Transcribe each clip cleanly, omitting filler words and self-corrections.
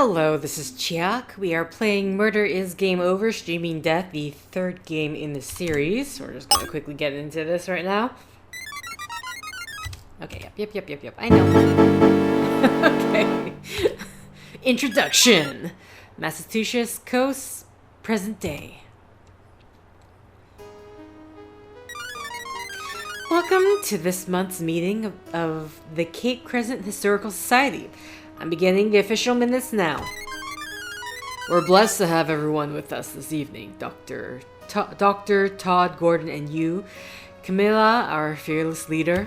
Hello, this is Chiak. We are playing Murder is Game Over, Streaming Death, the third game in the series. We're just gonna quickly get into this right now. Okay, yep. I know. Okay. Introduction. Massachusetts Coast, present day. Welcome to this month's meeting of the Cape Crescent Historical Society. I'm beginning the official minutes now. We're blessed to have everyone with us this evening. Dr. Todd Gordon and you, Camilla, our fearless leader.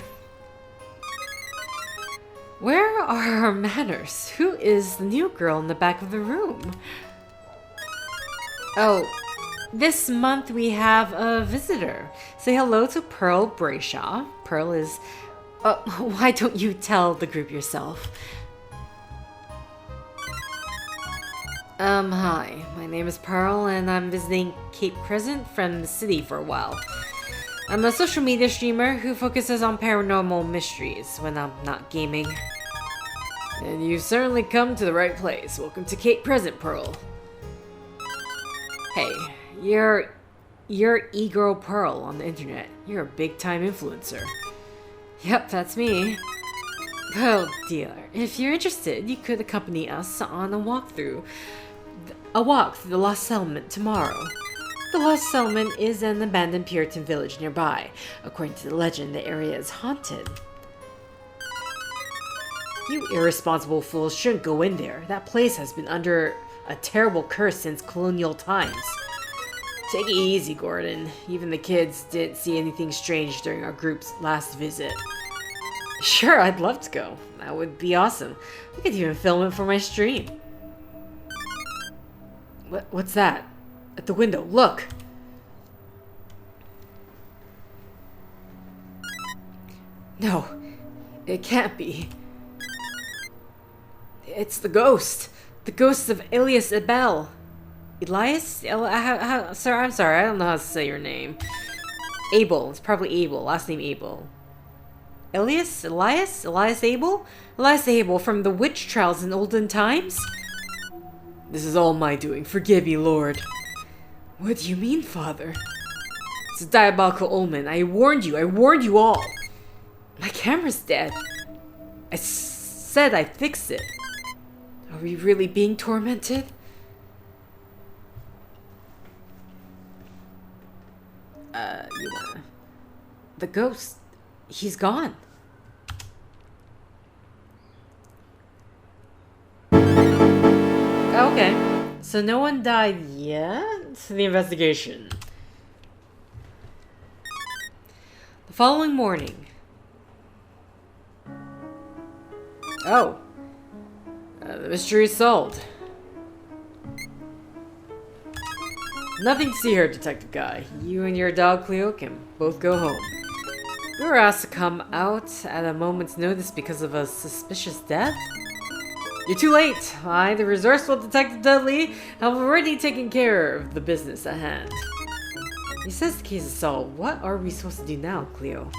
Where are our manners? Who is the new girl in the back of the room? Oh, this month we have a visitor. Say hello to Pearl Brayshaw. Pearl is... why don't you tell the group yourself? Hi. My name is Pearl, and I'm visiting Cape Crescent from the city for a while. I'm a social media streamer who focuses on paranormal mysteries when I'm not gaming. And you've certainly come to the right place. Welcome to Cape Crescent, Pearl. Hey, you're e-girl Pearl on the internet. You're a big-time influencer. Yep, that's me. Oh dear. If you're interested, you could accompany us on a walk through the Lost Settlement tomorrow. The Lost Settlement is an abandoned Puritan village nearby. According to the legend, the area is haunted. You irresponsible fools shouldn't go in there. That place has been under a terrible curse since colonial times. Take it easy, Gordon. Even the kids didn't see anything strange during our group's last visit. Sure, I'd love to go. That would be awesome. We could even film it for my stream. What's that? At the window, look! No, it can't be. It's the ghost. The ghost of Elias Abel. Elias? Sir, I'm sorry, I don't know how to say your name. Abel. It's probably Abel. Last name Abel. Elias Abel? Elias Abel from the witch trials in olden times? This is all my doing. Forgive me, Lord. What do you mean, Father? It's a diabolical omen. I warned you all. My camera's dead. I said I fixed it. Are we really being tormented? You wanna... The ghost... He's gone. Okay. So no one died yet? The investigation. The following morning. Oh. The mystery is solved. Nothing to see here, Detective Guy. You and your dog Cleo can both go home. We were asked to come out at a moment's notice because of a suspicious death? You're too late! I, the resourceful Detective Dudley, have already taken care of the business at hand. He says the case is solved. What are we supposed to do now, Cleo?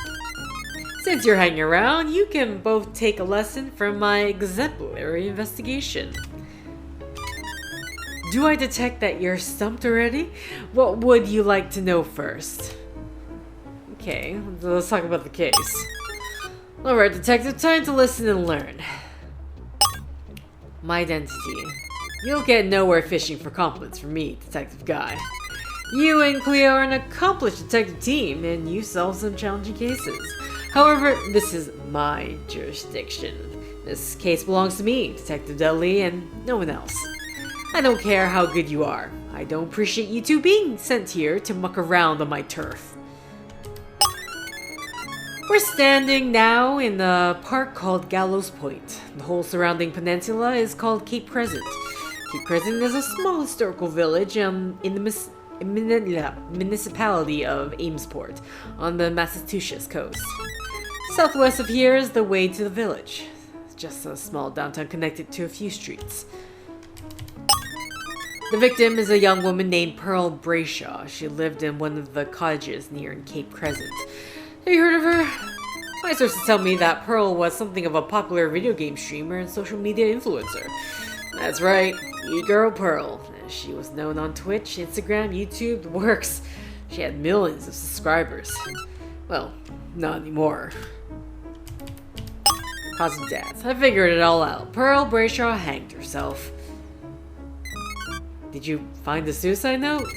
Since you're hanging around, you can both take a lesson from my exemplary investigation. Do I detect that you're stumped already? What would you like to know first? Okay, let's talk about the case. Alright, Detective, time to listen and learn. My identity. You'll get nowhere fishing for compliments from me, Detective Guy. You and Cleo are an accomplished detective team, and you solve some challenging cases. However, this is my jurisdiction. This case belongs to me, Detective Dudley, and no one else. I don't care how good you are. I don't appreciate you two being sent here to muck around on my turf. We're standing now in a park called Gallows Point. The whole surrounding peninsula is called Cape Crescent. Cape Crescent is a small historical village in the municipality of Amesport on the Massachusetts coast. Southwest of here is the way to the village. It's just a small downtown connected to a few streets. The victim is a young woman named Pearl Brayshaw. She lived in one of the cottages near Cape Crescent. Have you heard of her? My sources tell me that Pearl was something of a popular video game streamer and social media influencer. That's right, e-girl Pearl. She was known on Twitch, Instagram, YouTube, the works. She had millions of subscribers. Well, not anymore. Cause of death. I figured it all out. Pearl Brayshaw hanged herself. Did you find the suicide note?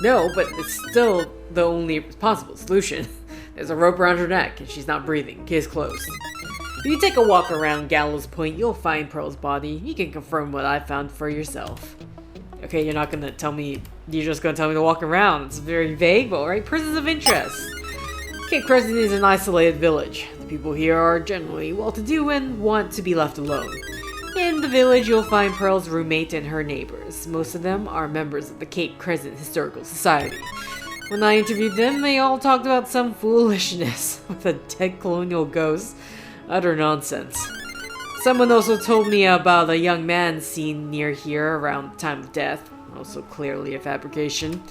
No, but it's still the only possible solution. There's a rope around her neck, and she's not breathing. Case closed. If you take a walk around Gallows Point, you'll find Pearl's body. You can confirm what I found for yourself. Okay, you're not gonna tell me... You're just gonna tell me to walk around. It's very vague, but alright. Persons of interest. Cape Crescent is an isolated village. The people here are generally well-to-do and want to be left alone. In the village, you'll find Pearl's roommate and her neighbors. Most of them are members of the Cape Crescent Historical Society. When I interviewed them, they all talked about some foolishness with a dead colonial ghost. Utter nonsense. Someone also told me about a young man seen near here around the time of death. Also clearly a fabrication.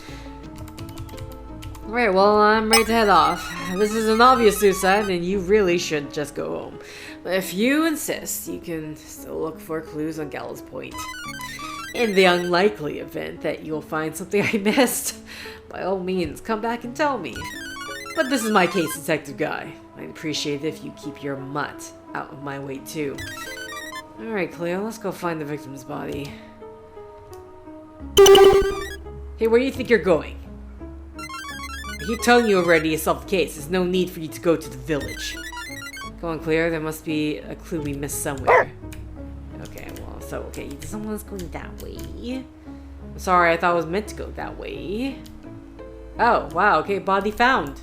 Alright, well, I'm ready to head off. This is an obvious suicide, and you really should just go home. But if you insist, you can still look for clues on Gallows Point. In the unlikely event that you'll find something I missed, by all means, come back and tell me. But this is my case, Detective Guy. I'd appreciate it if you keep your mutt out of my way, too. Alright, Cleo, let's go find the victim's body. Hey, where do you think you're going? I keep telling you already to solve the case. There's no need for you to go to the village. Go on, Cleo. There must be a clue we missed somewhere. Okay, well, so, okay, someone's going that way. I'm sorry, I thought it was meant to go that way. Oh, wow, okay, body found.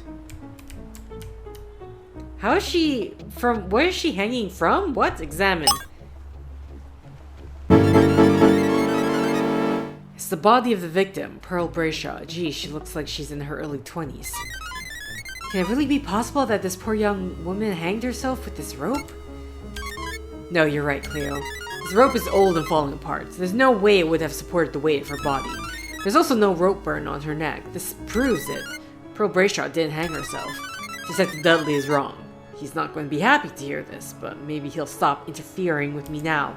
How is she from? Where is she hanging from? What? Examine. It's the body of the victim, Pearl Brayshaw. Gee, she looks like she's in her early 20s. Can it really be possible that this poor young woman hanged herself with this rope? No, you're right, Cleo. This rope is old and falling apart. There's no way it would have supported the weight of her body. There's also no rope burn on her neck. This proves it. Pearl Brayshaw didn't hang herself. Detective Dudley is wrong. He's not going to be happy to hear this, but maybe he'll stop interfering with me now.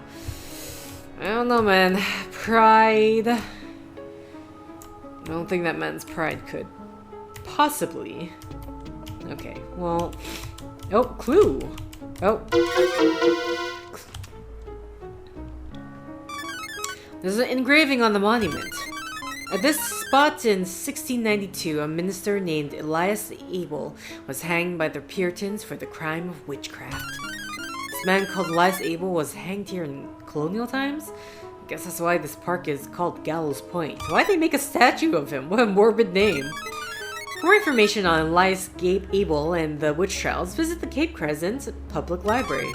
I don't know, man. Pride. I don't think that man's pride could possibly. Okay, well. Oh, clue. Oh. There's an engraving on the monument. At this spot in 1692, a minister named Elias Abel was hanged by the Puritans for the crime of witchcraft. This man called Elias Abel was hanged here in colonial times? I guess that's why this park is called Gallows Point. Why'd they make a statue of him? What a morbid name. For more information on Elias Abel and the witch trials, visit the Cape Crescent Public Library.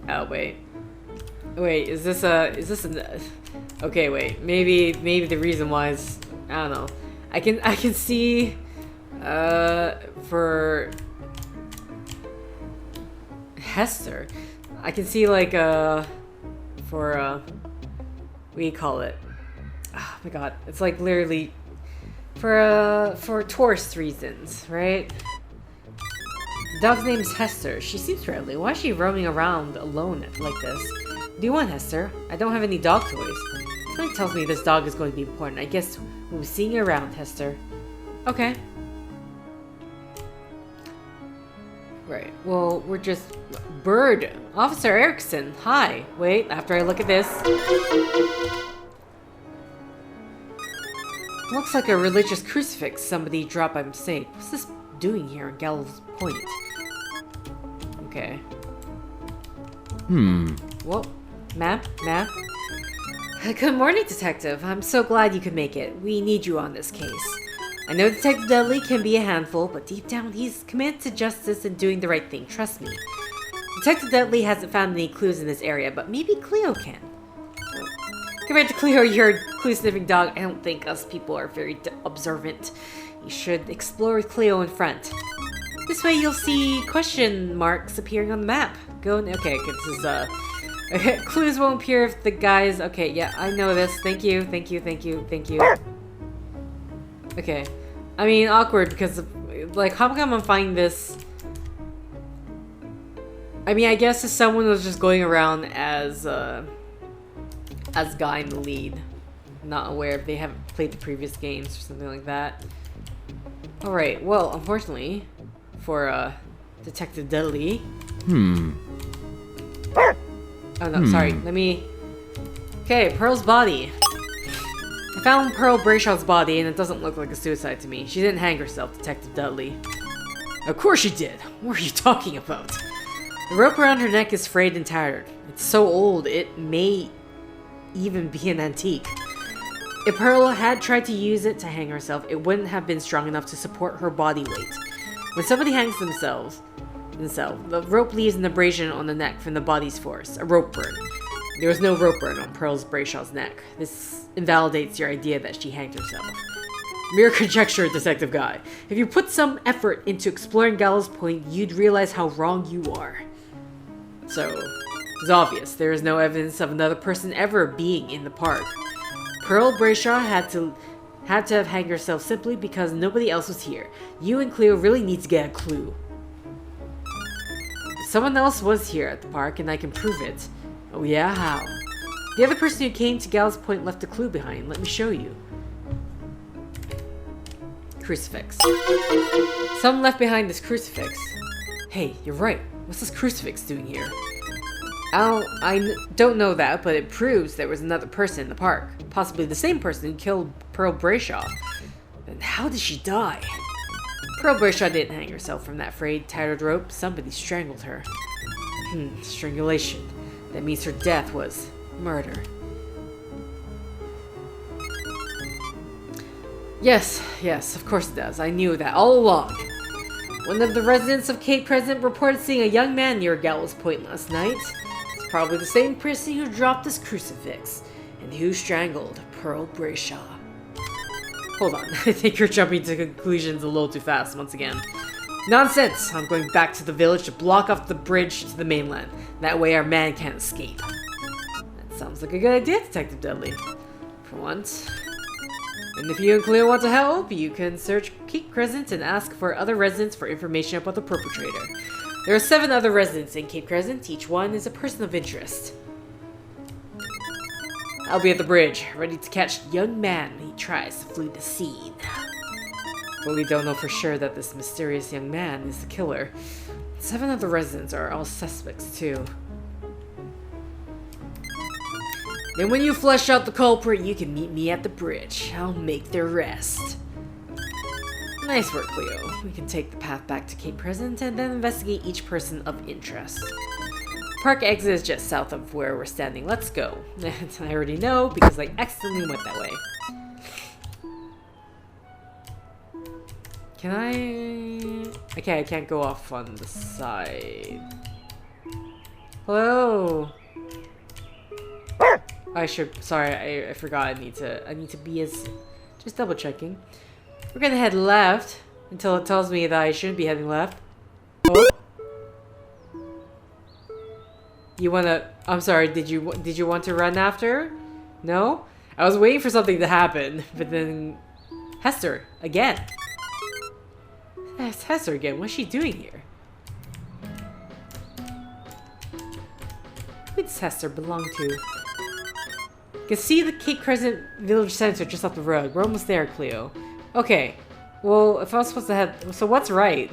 Oh, wait. Wait, is this an... Okay, wait. Maybe the reason why is... I don't know. I can see... for... Hester. I can see, like, for, what do you call it? Oh my god. It's, like, literally... For tourist reasons, right? The dog's name is Hester. She seems friendly. Why is she roaming around alone like this? What do you want, Hester? I don't have any dog toys. Something tells me this dog is going to be important. I guess we'll be seeing you around, Hester. Okay. Right. Well, we're just... Bird! Officer Erickson! Hi! Wait, after I look at this... Looks like a religious crucifix somebody dropped by mistake. What's this doing here in Gallows Point? Okay. Whoa. Map? Good morning, Detective. I'm so glad you could make it. We need you on this case. I know Detective Dudley can be a handful, but deep down he's committed to justice and doing the right thing. Trust me. Detective Dudley hasn't found any clues in this area, but maybe Cleo can. Compared to Cleo, your clue-sniffing dog, I don't think us people are very observant. You should explore with Cleo in front. This way you'll see question marks appearing on the map. Okay, this is, okay, clues won't appear if the guys... Okay, yeah, I know this. Thank you. Okay. I mean, awkward because, like, how come I'm finding this... I mean, I guess if someone was just going around as, as guy in the lead. Not aware if they haven't played the previous games or something like that. Alright, well, unfortunately, for Detective Dudley. Oh no, sorry, let me... Okay, Pearl's body. I found Pearl Brayshaw's body and it doesn't look like a suicide to me. She didn't hang herself, Detective Dudley. Of course she did. What are you talking about? The rope around her neck is frayed and tattered. It's so old, it may even be an antique. If Pearl had tried to use it to hang herself, it wouldn't have been strong enough to support her body weight. When somebody hangs themselves, the rope leaves an abrasion on the neck from the body's force, a rope burn. There was no rope burn on Pearl's Brayshaw's neck. This invalidates your idea that she hanged herself. Mere conjecture, Detective Guy. If you put some effort into exploring Gallows Point, you'd realize how wrong you are. So, it's obvious. There is no evidence of another person ever being in the park. Pearl Brayshaw had to have hanged herself simply because nobody else was here. You and Cleo really need to get a clue. Someone else was here at the park, and I can prove it. Oh yeah, how? The other person who came to Gallows Point left a clue behind. Let me show you. Crucifix. Someone left behind this crucifix. Hey, you're right. What's this crucifix doing here? I don't know that, but it proves there was another person in the park. Possibly the same person who killed Pearl Brayshaw. Then how did she die? Pearl Brayshaw didn't hang herself from that frayed, tattered rope. Somebody strangled her. Strangulation. That means her death was murder. Yes, of course it does. I knew that all along. One of the residents of Cape Crescent reported seeing a young man near Gallows Point last night. It's probably the same person who dropped this crucifix and who strangled Pearl Brayshaw. Hold on, I think you're jumping to conclusions a little too fast once again. Nonsense! I'm going back to the village to block off the bridge to the mainland. That way our man can't escape. That sounds like a good idea, Detective Dudley. For once. And if you and Cleo want to help, you can search Cape Crescent and ask for other residents for information about the perpetrator. There are 7 other residents in Cape Crescent. Each one is a person of interest. I'll be at the bridge, ready to catch the young man when he tries to flee the scene. But we don't know for sure that this mysterious young man is the killer. 7 of the residents are all suspects, too. Then when you flesh out the culprit, you can meet me at the bridge. I'll make the rest. Nice work, Cleo. We can take the path back to Cape Crescent and then investigate each person of interest. Park exit is just south of where we're standing. Let's go. I already know because I accidentally went that way. Can I... Okay, I can't go off on the side. Hello? I should... Sorry, I forgot I need to be as... Just double checking. We're gonna head left until it tells me that I shouldn't be heading left. Oh. You wanna... I'm sorry, did you want to run after? No? I was waiting for something to happen, but then... Hester, again. It's Hester again. What's she doing here? Who does Hester belong to? You can see the Cape Crescent Village Center just up the road. We're almost there, Cleo. Okay. Well, if I was supposed to head... So what's right?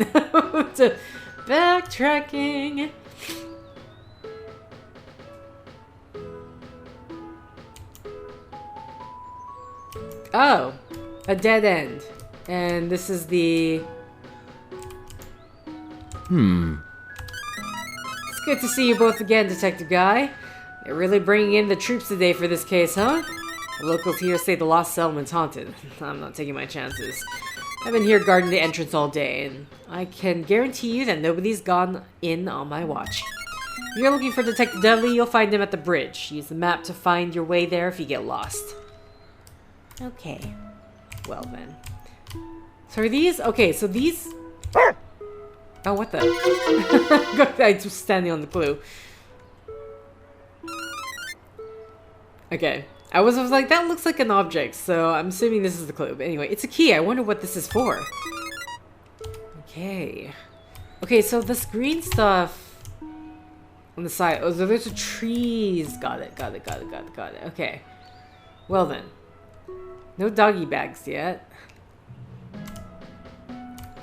Backtracking. Oh. A dead end. And this is the... It's good to see you both again, Detective Guy. You're really bringing in the troops today for this case, huh? The locals here say the lost settlement's haunted. I'm not taking my chances. I've been here guarding the entrance all day, and I can guarantee you that nobody's gone in on my watch. If you're looking for Detective Dudley, you'll find him at the bridge. Use the map to find your way there if you get lost. Okay. Well then. So are these... Okay, so these... Oh, what the... I was standing on the clue. Okay. I was like, that looks like an object, so I'm assuming this is the clue. But anyway, it's a key. I wonder what this is for. Okay. Okay, so this green stuff... On the side. Oh, so there's trees. Got it. Okay. Well then. No doggy bags yet.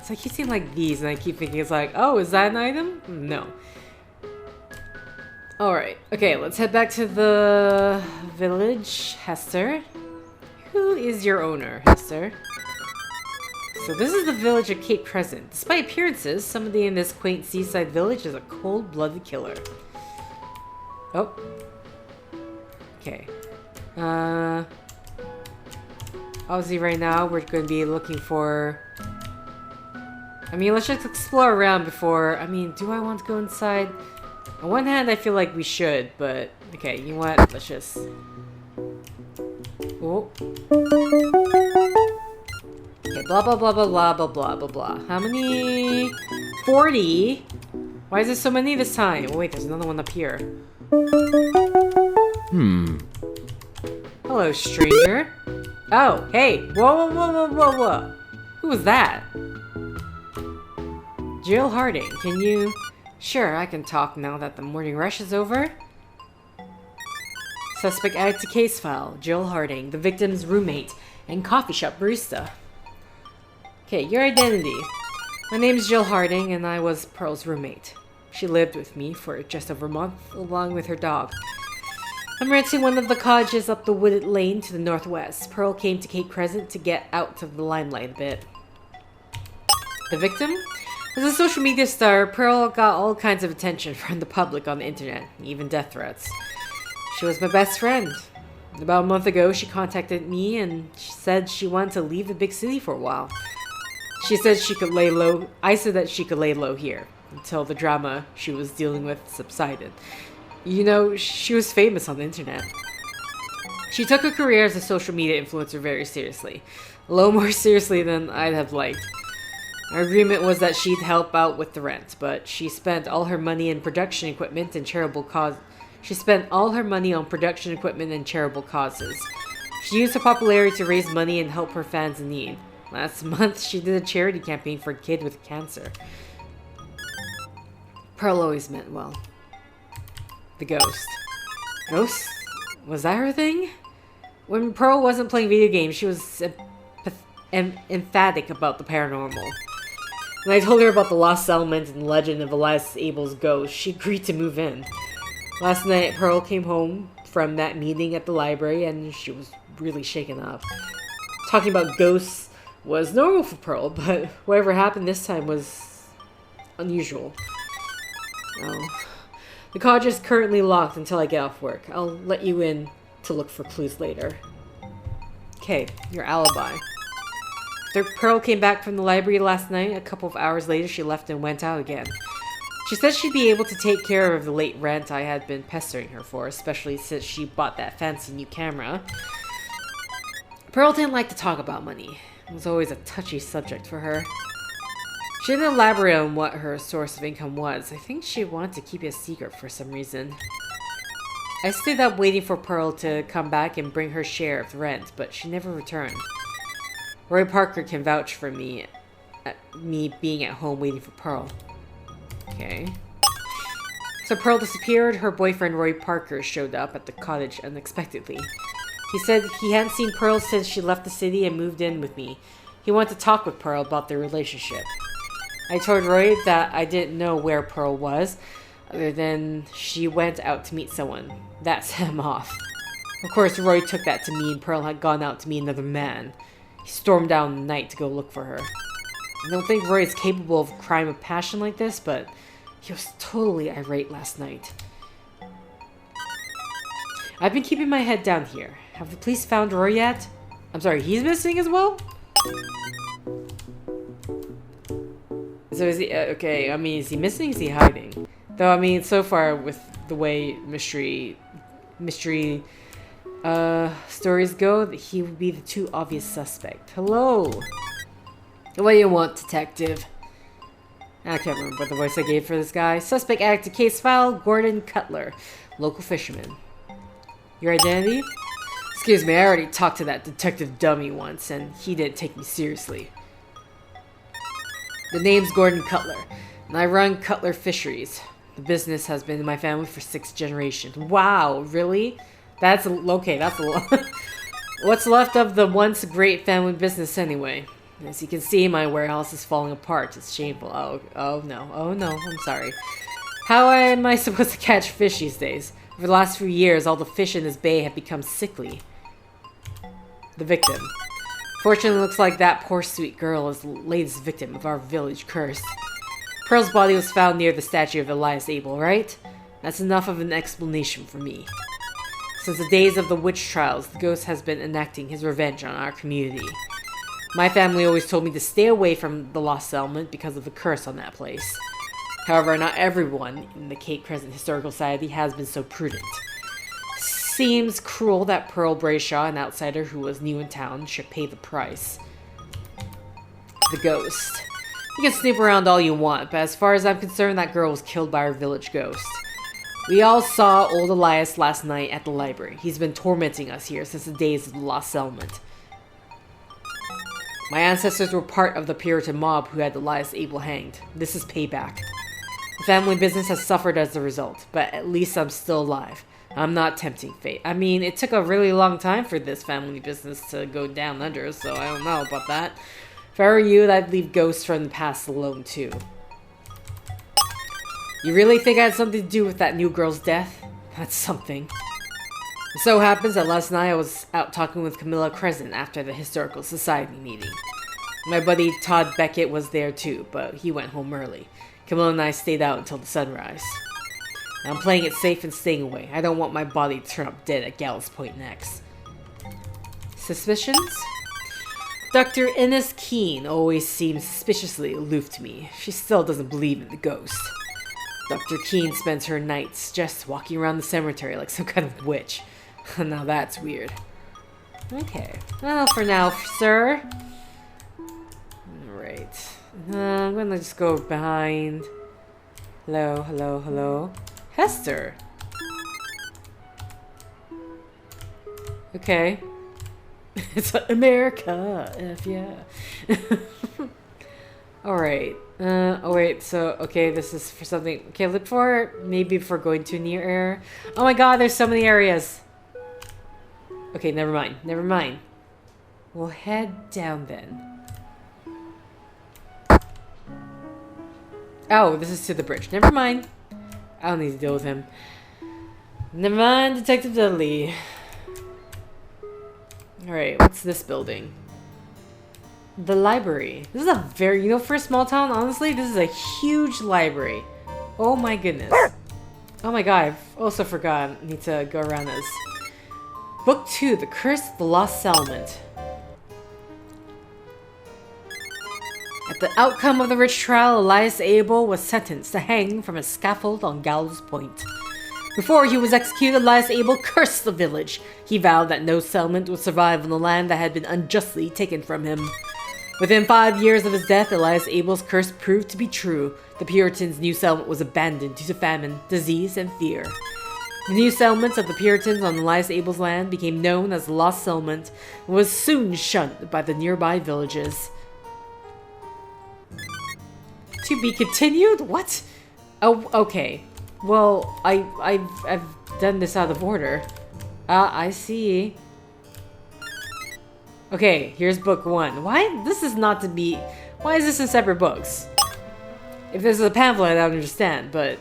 So I keep seeing like these and I keep thinking it's like, oh, is that an item? No. Alright. Okay, let's head back to the village. Hester. Who is your owner, Hester? So this is the village of Cape Crescent. Despite appearances, somebody in this quaint seaside village is a cold-blooded killer. Oh. Okay. Obviously right now we're going to be looking for... I mean, let's just explore around before... I mean, do I want to go inside? On one hand, I feel like we should, but... Okay, you know what? Let's just... Oh. Okay, blah blah blah blah blah blah blah blah blah. How many? 40? Why is there so many this time? Oh, wait, there's another one up here. Hello, stranger. Oh, hey. Whoa, whoa, whoa, whoa, whoa, whoa. Who was that? Jill Harding, can you... Sure, I can talk now that the morning rush is over. Suspect added to case file. Jill Harding, the victim's roommate and coffee shop barista. Okay, your identity. My name is Jill Harding, and I was Pearl's roommate. She lived with me for just over a month, along with her dog. I'm renting one of the cottages up the wooded lane to the northwest. Pearl came to Cape Crescent to get out of the limelight a bit. The victim? As a social media star, Pearl got all kinds of attention from the public on the internet, even death threats. She was my best friend. About a month ago, she contacted me and she said she wanted to leave the big city for a while. She said she could lay low. I said that she could lay low here until the drama she was dealing with subsided. You know, she was famous on the internet. She took her career as a social media influencer very seriously. A little more seriously than I'd have liked. Our agreement was that she'd help out with the rent, but she spent all her money in production equipment and charitable cause. She spent all her money on production equipment and charitable causes. She used her popularity to raise money and help her fans in need. Last month, she did a charity campaign for a kid with cancer. Pearl always meant well. The ghost. Ghost? Was that her thing? When Pearl wasn't playing video games, she was emphatic about the paranormal. When I told her about the lost settlement and the legend of Elias Abel's ghost, she agreed to move in. Last night, Pearl came home from that meeting at the library and she was really shaken up. Talking about ghosts was normal for Pearl, but whatever happened this time was unusual. Oh. The cottage is currently locked until I get off work. I'll let you in to look for clues later. Okay, your alibi. After Pearl came back from the library last night, a couple of hours later she left and went out again. She said she'd be able to take care of the late rent I had been pestering her for, especially since she bought that fancy new camera. Pearl didn't like to talk about money. It was always a touchy subject for her. She didn't elaborate on what her source of income was. I think she wanted to keep it a secret for some reason. I stayed up waiting for Pearl to come back and bring her share of the rent, but she never returned. Roy Parker can vouch for me being at home waiting for Pearl. Okay. So Pearl disappeared. Her boyfriend Roy Parker showed up at the cottage unexpectedly. He said he hadn't seen Pearl since she left the city and moved in with me. He wanted to talk with Pearl about their relationship. I told Roy that I didn't know where Pearl was, other than she went out to meet someone. That set him off. Of course, Roy took that to mean Pearl had gone out to meet another man. He stormed down the night to go look for her. I don't think Roy is capable of crime of passion like this, but he was totally irate last night. I've been keeping my head down here. Have the police found Roy yet? I'm sorry, he's missing as well? So is he, okay, I mean, is he missing? Is he hiding? Though, I mean, so far with the way mystery stories go, he would be the too obvious suspect. Hello! What do you want, detective? I can't remember the voice I gave for this guy. Suspect added to case file, Gordon Cutler, local fisherman. Your identity? Excuse me, I already talked to that detective dummy once, and he didn't take me seriously. The name's Gordon Cutler, and I run Cutler Fisheries. The business has been in my family for 6 generations. Wow, really? That's okay, that's a lot. What's left of the once great family business anyway? As you can see, my warehouse is falling apart. It's shameful. Oh no, I'm sorry. How am I supposed to catch fish these days? Over the last few years, all the fish in this bay have become sickly. The victim. Fortunately, it looks like that poor sweet girl is the latest victim of our village curse. Pearl's body was found near the statue of Elias Abel, right? That's enough of an explanation for me. Since the days of the witch trials, the ghost has been enacting his revenge on our community. My family always told me to stay away from the Lost Settlement because of the curse on that place. However, not everyone in the Cape Crescent Historical Society has been so prudent. Seems cruel that Pearl Brayshaw, an outsider who was new in town, should pay the price. The ghost. You can snoop around all you want, but as far as I'm concerned, that girl was killed by our village ghost. We all saw old Elias last night at the library. He's been tormenting us here since the days of the Lost Settlement. My ancestors were part of the Puritan mob who had Elias Abel hanged. This is payback. The family business has suffered as a result, but at least I'm still alive. I'm not tempting fate. I mean, it took a really long time for this family business to go down under, so I don't know about that. If I were you, I'd leave ghosts from the past alone, too. You really think I had something to do with that new girl's death? That's something. It so happens that last night I was out talking with Camilla Crescent after the Historical Society meeting. My buddy Todd Beckett was there too, but he went home early. Camilla and I stayed out until the sunrise. I'm playing it safe and staying away. I don't want my body to turn up dead at Gallows Point next. Suspicions? Dr. Innes Keene always seems suspiciously aloof to me. She still doesn't believe in the ghost. Dr. Keene spends her nights just walking around the cemetery like some kind of witch. Now that's weird. Okay. Well, for now, sir. Alright. I'm gonna just go behind. Hello. Hester! Okay. It's America! F yeah. Alright. Oh wait, so, okay, this is for something. Okay, look for, maybe for going to a near area. Oh my god, there's so many areas! Okay, never mind. We'll head down then. Oh, this is to the bridge. Never mind. I don't need to deal with him. Never mind, Detective Dudley. Alright, what's this building? The library. This is a very, for a small town, honestly, this is a huge library. Oh my goodness. Oh my god, I've also forgot. I need to go around this. Book 2, The Curse of the Lost Settlement. At the outcome of the witch trial, Elias Abel was sentenced to hang from a scaffold on Gallows Point. Before he was executed, Elias Abel cursed the village. He vowed that no settlement would survive on the land that had been unjustly taken from him. Within 5 years of his death, Elias Abel's curse proved to be true. The Puritans' new settlement was abandoned due to famine, disease, and fear. The new settlements of the Puritans on Elias Abel's land became known as the Lost Settlement and was soon shunned by the nearby villages. To be continued? What? Oh, okay. Well, I've done this out of order. I see. Okay, here's book 1. Why? This is not to be... Why is this in separate books? If this is a pamphlet, I don't understand, but...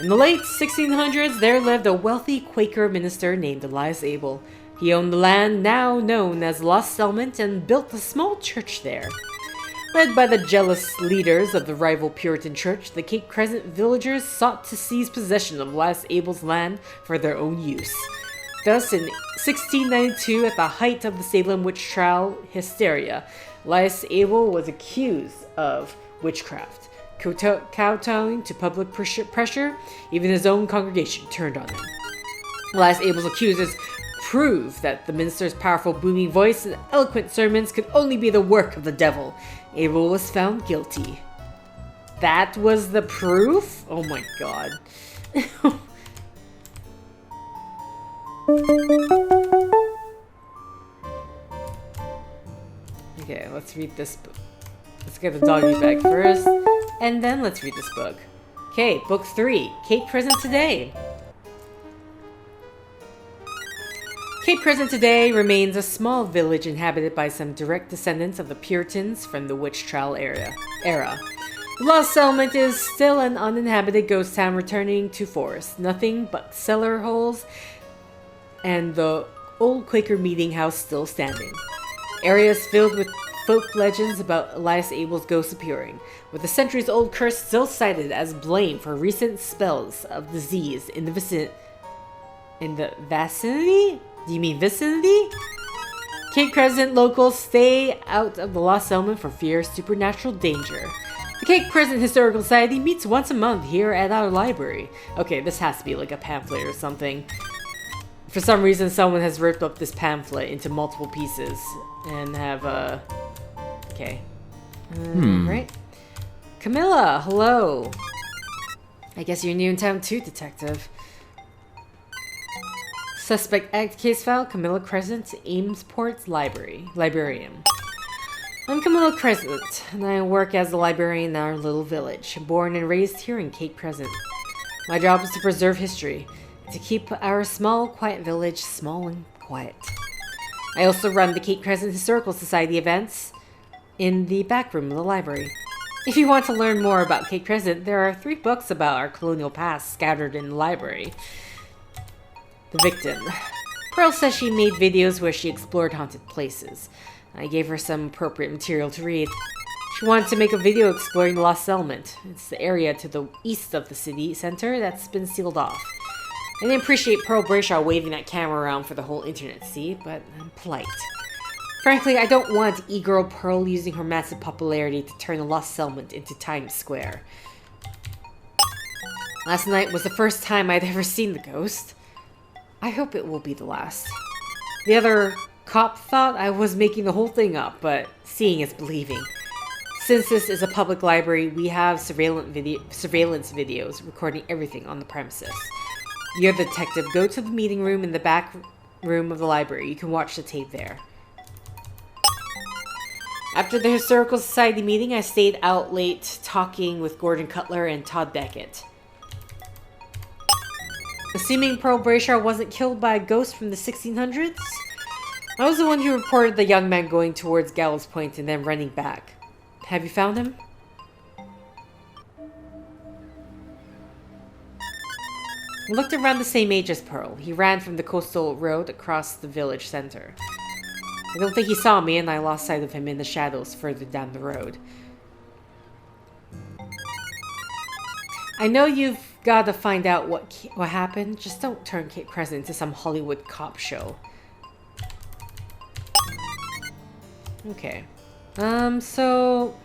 In the late 1600s, there lived a wealthy Quaker minister named Elias Abel. He owned the land now known as Lost Settlement and built a small church there. Led by the jealous leaders of the rival Puritan church, the Cape Crescent villagers sought to seize possession of Elias Abel's land for their own use. Thus, in 1692, at the height of the Salem witch trial hysteria, Elias Abel was accused of witchcraft. Kowtowing to public pressure, even his own congregation turned on him. Elias Abel's accusers proved that the minister's powerful booming voice and eloquent sermons could only be the work of the devil. Abel was found guilty. That was the proof? Oh my god. Okay, let's read this book. Let's get the doggy bag first, and then let's read this book. Okay, book 3. Cape Present Today. Cape Present Today remains a small village inhabited by some direct descendants of the Puritans from the witch trial era. The Lost Settlement is still an uninhabited ghost town returning to forest. Nothing but cellar holes and the old Quaker meeting house still standing. Areas filled with folk legends about Elias Abel's ghost appearing, with the centuries-old curse still cited as blame for recent spells of disease in the vicinity. Do you mean vicinity? Cape Crescent locals stay out of the Lost Settlement for fear of supernatural danger. The Cape Crescent Historical Society meets once a month here at our library. Okay, this has to be like a pamphlet or something. For some reason, someone has ripped up this pamphlet into multiple pieces and have, okay. Right? Camilla, hello. I guess you're new in town too, detective. Suspect Act Case File, Camilla Crescent, Amesport's Librarian. I'm Camilla Crescent, and I work as a librarian in our little village, born and raised here in Cape Crescent. My job is to preserve history, to keep our small, quiet village small and quiet. I also run the Cape Crescent Historical Society events in the back room of the library. If you want to learn more about Cape Crescent, there are 3 books about our colonial past scattered in the library. The victim. Pearl says she made videos where she explored haunted places. I gave her some appropriate material to read. She wanted to make a video exploring the Lost Settlement. It's the area to the east of the city center that's been sealed off. I didn't appreciate Pearl Brayshaw waving that camera around for the whole internet to see, but I'm polite. Frankly, I don't want e-girl Pearl using her massive popularity to turn the Lost Settlement into Times Square. Last night was the first time I'd ever seen the ghost. I hope it will be the last. The other cop thought I was making the whole thing up, but seeing is believing. Since this is a public library, we have surveillance videos recording everything on the premises. You're the detective. Go to the meeting room in the back room of the library. You can watch the tape there. After the Historical Society meeting, I stayed out late talking with Gordon Cutler and Todd Beckett. Assuming Pearl Brayshaw wasn't killed by a ghost from the 1600s? I was the one who reported the young man going towards Gallows Point and then running back. Have you found him? He looked around the same age as Pearl. He ran from the coastal road across the village center. I don't think he saw me, and I lost sight of him in the shadows further down the road. I know you've got to find out what happened. Just don't turn Cape Crescent into some Hollywood cop show. Okay. So...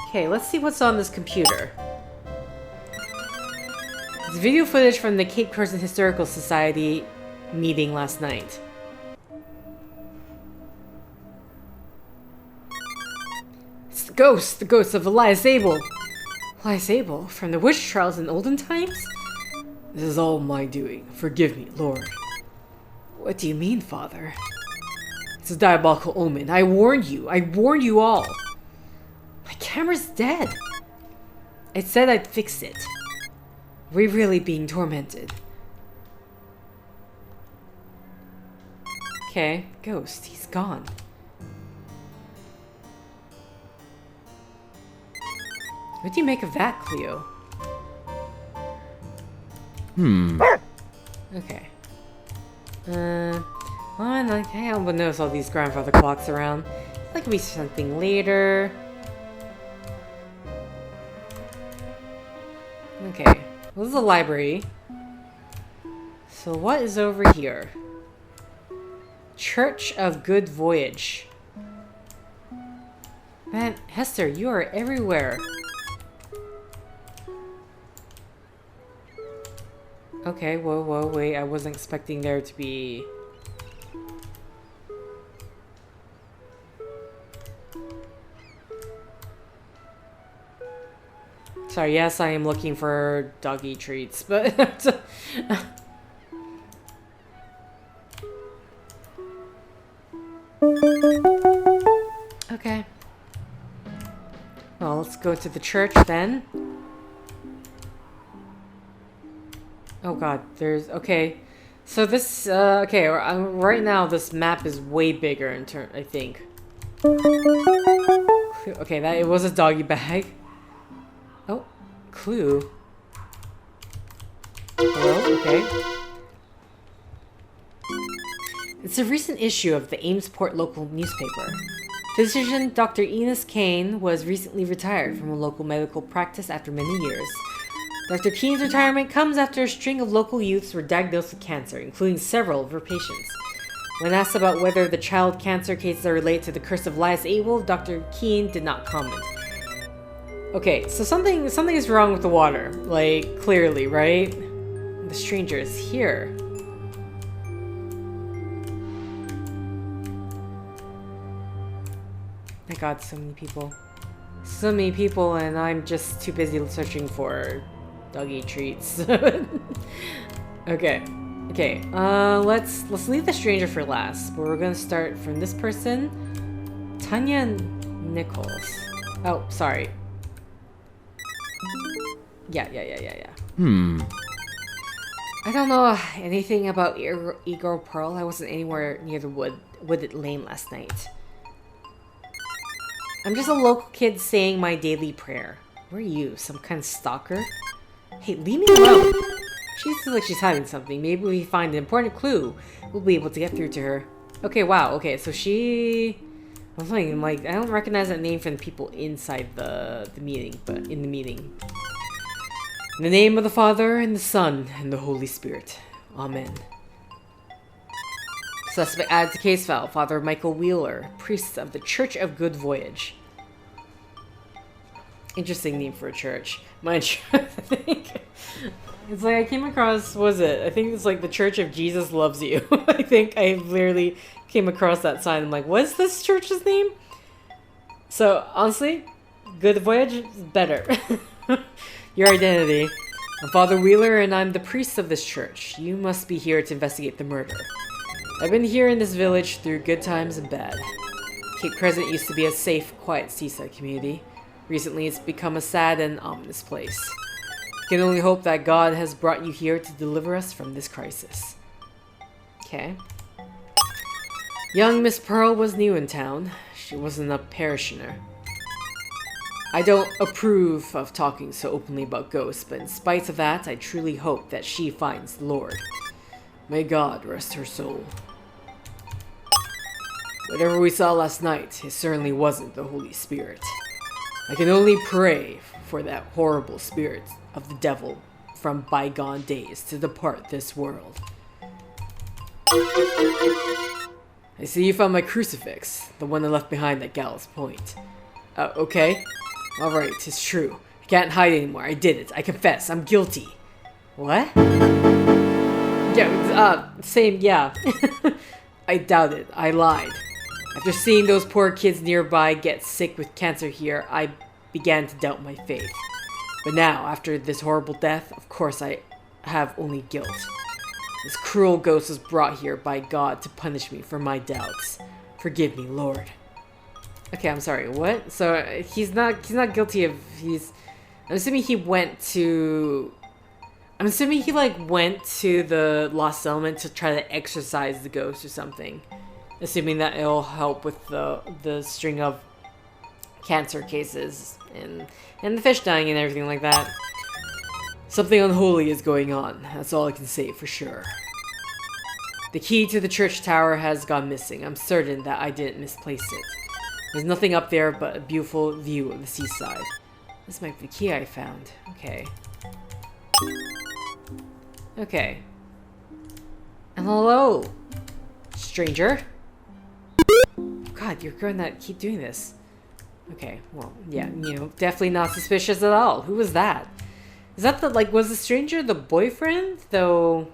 Okay, let's see what's on this computer. It's video footage from the Cape Crescent Historical Society meeting last night. It's the ghost of Elias Abel. Elias Abel? From the witch trials in olden times? This is all my doing. Forgive me, Lord. What do you mean, Father? It's a diabolical omen. I warned you. I warned you all. My camera's dead. I said I'd fix it. Are we really being tormented? Okay, ghost. He's gone. What do you make of that, Cleo? Okay. I don't notice all these grandfather clocks around. That could be something later. Okay. Well, this is a library. So what is over here? Church of Good Voyage. Man, Hester, you are everywhere. Okay, whoa, wait, I wasn't expecting there to be... Sorry, yes, I am looking for doggy treats, but... Okay. Well, let's go to the church then. Oh god, there's... Okay. So this... okay, right now this map is way bigger in turn, I think. Okay, that it was a doggy bag. Oh, clue. Hello? Okay. It's a recent issue of the Amesport local newspaper. Physician Dr. Enos Kane was recently retired from a local medical practice after many years. Dr. Kane's retirement comes after a string of local youths were diagnosed with cancer, including several of her patients. When asked about whether the child cancer cases are related to the curse of Elias Abel, Dr. Keen did not comment. Okay, so something is wrong with the water. Like, clearly, right? The stranger is here. My god, so many people. So many people, and I'm just too busy searching for doggy treats. Okay. Okay, let's leave the stranger for last, but we're gonna start from this person. Tanya Nichols. Oh, sorry. Yeah. I don't know anything about Igor Pearl. I wasn't anywhere near the wooded lane last night. I'm just a local kid saying my daily prayer. Where are you? Some kind of stalker? Hey, leave me alone! She seems like she's hiding something. Maybe we find an important clue. We'll be able to get through to her. Okay, wow. Okay, so she... I'm like, I don't recognize that name from the people inside the meeting, but in the meeting. In the name of the Father, and the Son, and the Holy Spirit. Amen. Suspect added to case file. Father Michael Wheeler, priest of the Church of Good Voyage. Interesting name for a church. My church, I think. It's like I came across, what was it? I think it's like the Church of Jesus Loves You. I think I literally came across that sign. I'm like, what's this church's name? So, honestly, Good Voyage is better. Your identity. I'm Father Wheeler, and I'm the priest of this church. You must be here to investigate the murder. I've been here in this village through good times and bad. Cape Crescent used to be a safe, quiet seaside community. Recently, it's become a sad and ominous place. I can only hope that God has brought you here to deliver us from this crisis. Okay. Young Miss Pearl was new in town. She wasn't a parishioner. I don't approve of talking so openly about ghosts, but in spite of that, I truly hope that she finds the Lord. May God rest her soul. Whatever we saw last night, it certainly wasn't the Holy Spirit. I can only pray for that horrible spirit of the devil from bygone days to depart this world. I see you found my crucifix, the one I left behind at Gallows Point. Okay. Alright, it's true. I can't hide anymore. I did it. I confess. I'm guilty. What? Yeah, same, yeah. I doubt it. I lied. After seeing those poor kids nearby get sick with cancer here, I began to doubt my faith. But now, after this horrible death, of course I have only guilt. This cruel ghost was brought here by God to punish me for my doubts. Forgive me, Lord. Okay, I'm sorry, what? So, he's not guilty of, I'm assuming he went to... I'm assuming he, like, went to the Lost Settlement to try to exorcise the ghost or something. Assuming that it'll help with the string of cancer cases and the fish dying and everything like that. Something unholy is going on. That's all I can say for sure. The key to the church tower has gone missing. I'm certain that I didn't misplace it. There's nothing up there but a beautiful view of the seaside. This might be the key I found. Okay. Okay. And hello, stranger. God, you're going to keep doing this. Okay, well, yeah, definitely not suspicious at all. Who was that? Is that the, like, was the stranger the boyfriend? Though...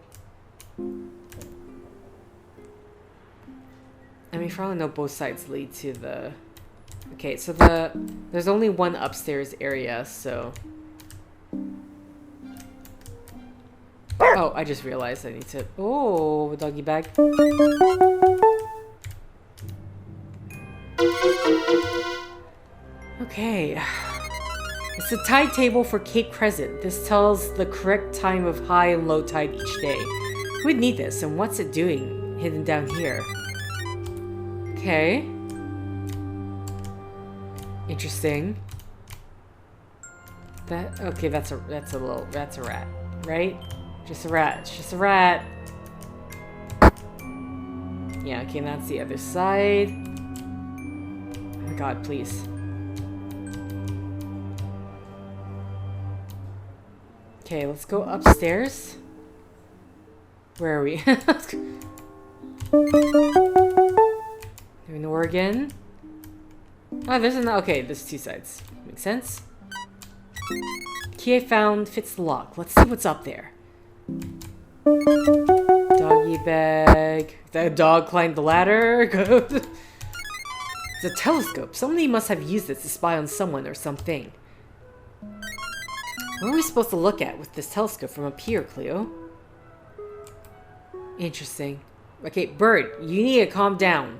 I mean, for all I know, both sides lead to the... Okay, so there's only one upstairs area, so... Oh, I just realized I need to... Oh, doggy bag. Okay. It's the tide table for Cape Crescent. This tells the correct time of high and low tide each day. Who would need this, and what's it doing hidden down here? Okay. Interesting. Okay, that's a rat, right? Just a rat. It's just a rat. Yeah, okay, that's the other side. Oh my god, please. Okay, let's go upstairs. Where are we? Doing Oregon. Oh, there's an... Okay, there's two sides. Makes sense. Key I found fits the lock. Let's see what's up there. Doggy bag. The dog climbed the ladder. It's a telescope. Somebody must have used it to spy on someone or something. What are we supposed to look at with this telescope from up here, Cleo? Interesting. Okay, Bird, you need to calm down.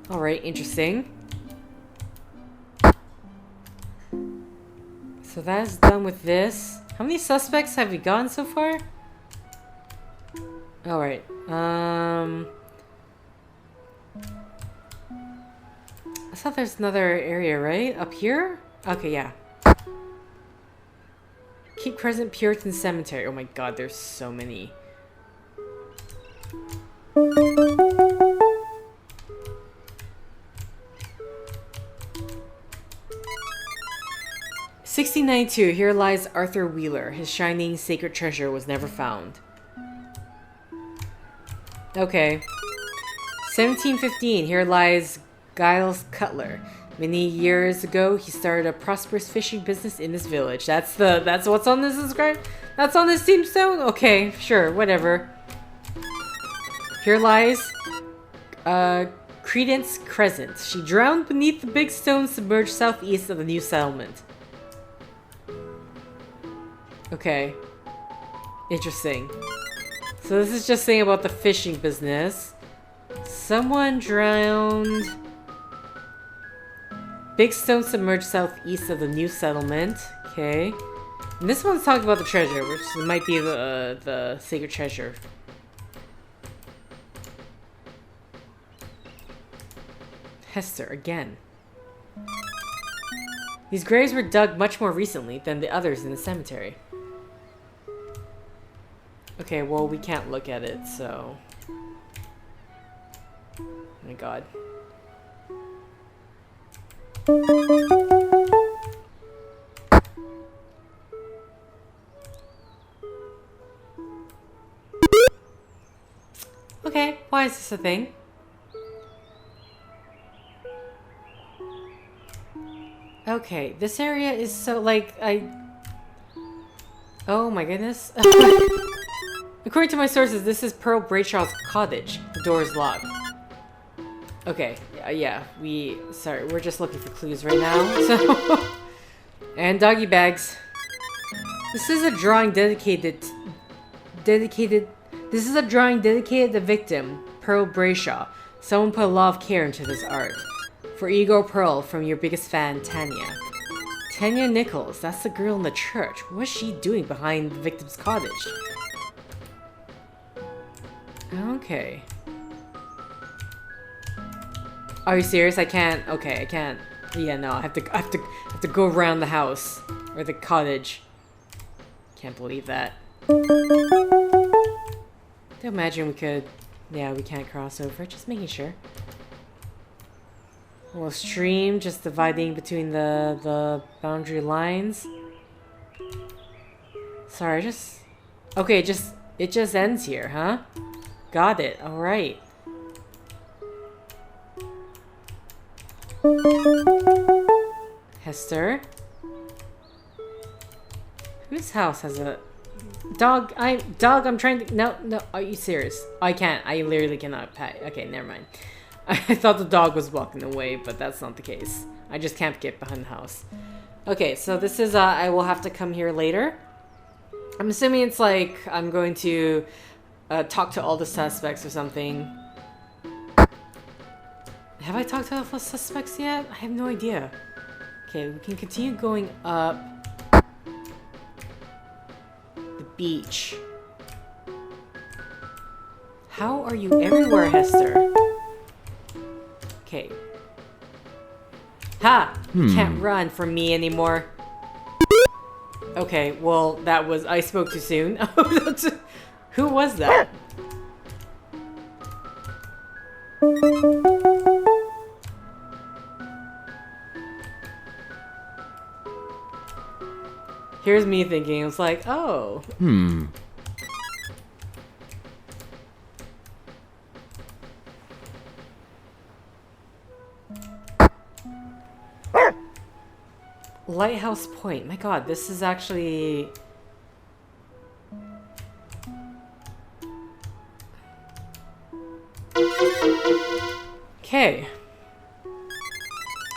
Alright, interesting. So that's done with this. How many suspects have we gotten so far? Alright, I thought there's another area, right? Up here? Okay, yeah. Cape Crescent Puritan Cemetery. Oh my god, there's so many. (1692) Here lies Arthur Wheeler. His shining sacred treasure was never found. Okay. 1715. Here lies Giles Cutler. Many years ago, he started a prosperous fishing business in this village. That's what's on this inscription? That's on this tombstone? Okay, sure, whatever. Here lies Credence Crescent. She drowned beneath the big stone submerged southeast of the new settlement. Okay. Interesting. So this is just saying about the fishing business. Someone drowned. Big stone submerged southeast of the new settlement. Okay. And this one's talking about the treasure, which might be the sacred treasure. Hester, again. These graves were dug much more recently than the others in the cemetery. Okay, well, we can't look at it, so... Oh my god. Okay, why is this a thing? Okay, this area is so, like, oh my goodness. According to my sources, this is Pearl Brayshaw's cottage. The door is locked. Okay, yeah, sorry, we're just looking for clues right now, so... And doggy bags. This is a drawing dedicated to the victim, Pearl Brayshaw. Someone put a lot of care into this art. For Ego Pearl, from your biggest fan, Tanya. Tanya Nichols, that's the girl in the church. What's she doing behind the victim's cottage? Okay. Are you serious? I can't. Okay, I can't. Yeah, no. I have to go around the house or the cottage. Can't believe that. Imagine we could. Yeah, we can't cross over. Just making sure. A little stream just dividing between the boundary lines. Sorry, just. Okay, it just ends here, huh? Got it. All right. Hester. Whose house has a dog? I'm trying to. No. Are you serious? I can't. I literally cannot pet. Okay, never mind. I thought the dog was walking away, but that's not the case. I just can't get behind the house. Okay, so this is. I will have to come here later. I'm assuming it's like I'm going to talk to all the suspects or something. Have I talked to the suspects yet? I have no idea. Okay, we can continue going up the beach. How are you everywhere, Hester? Okay. Ha! You can't run from me anymore. Okay, well, that was... I spoke too soon. Who was that? Here's me thinking, it's like, oh. Lighthouse Point. My god, this is actually... Okay.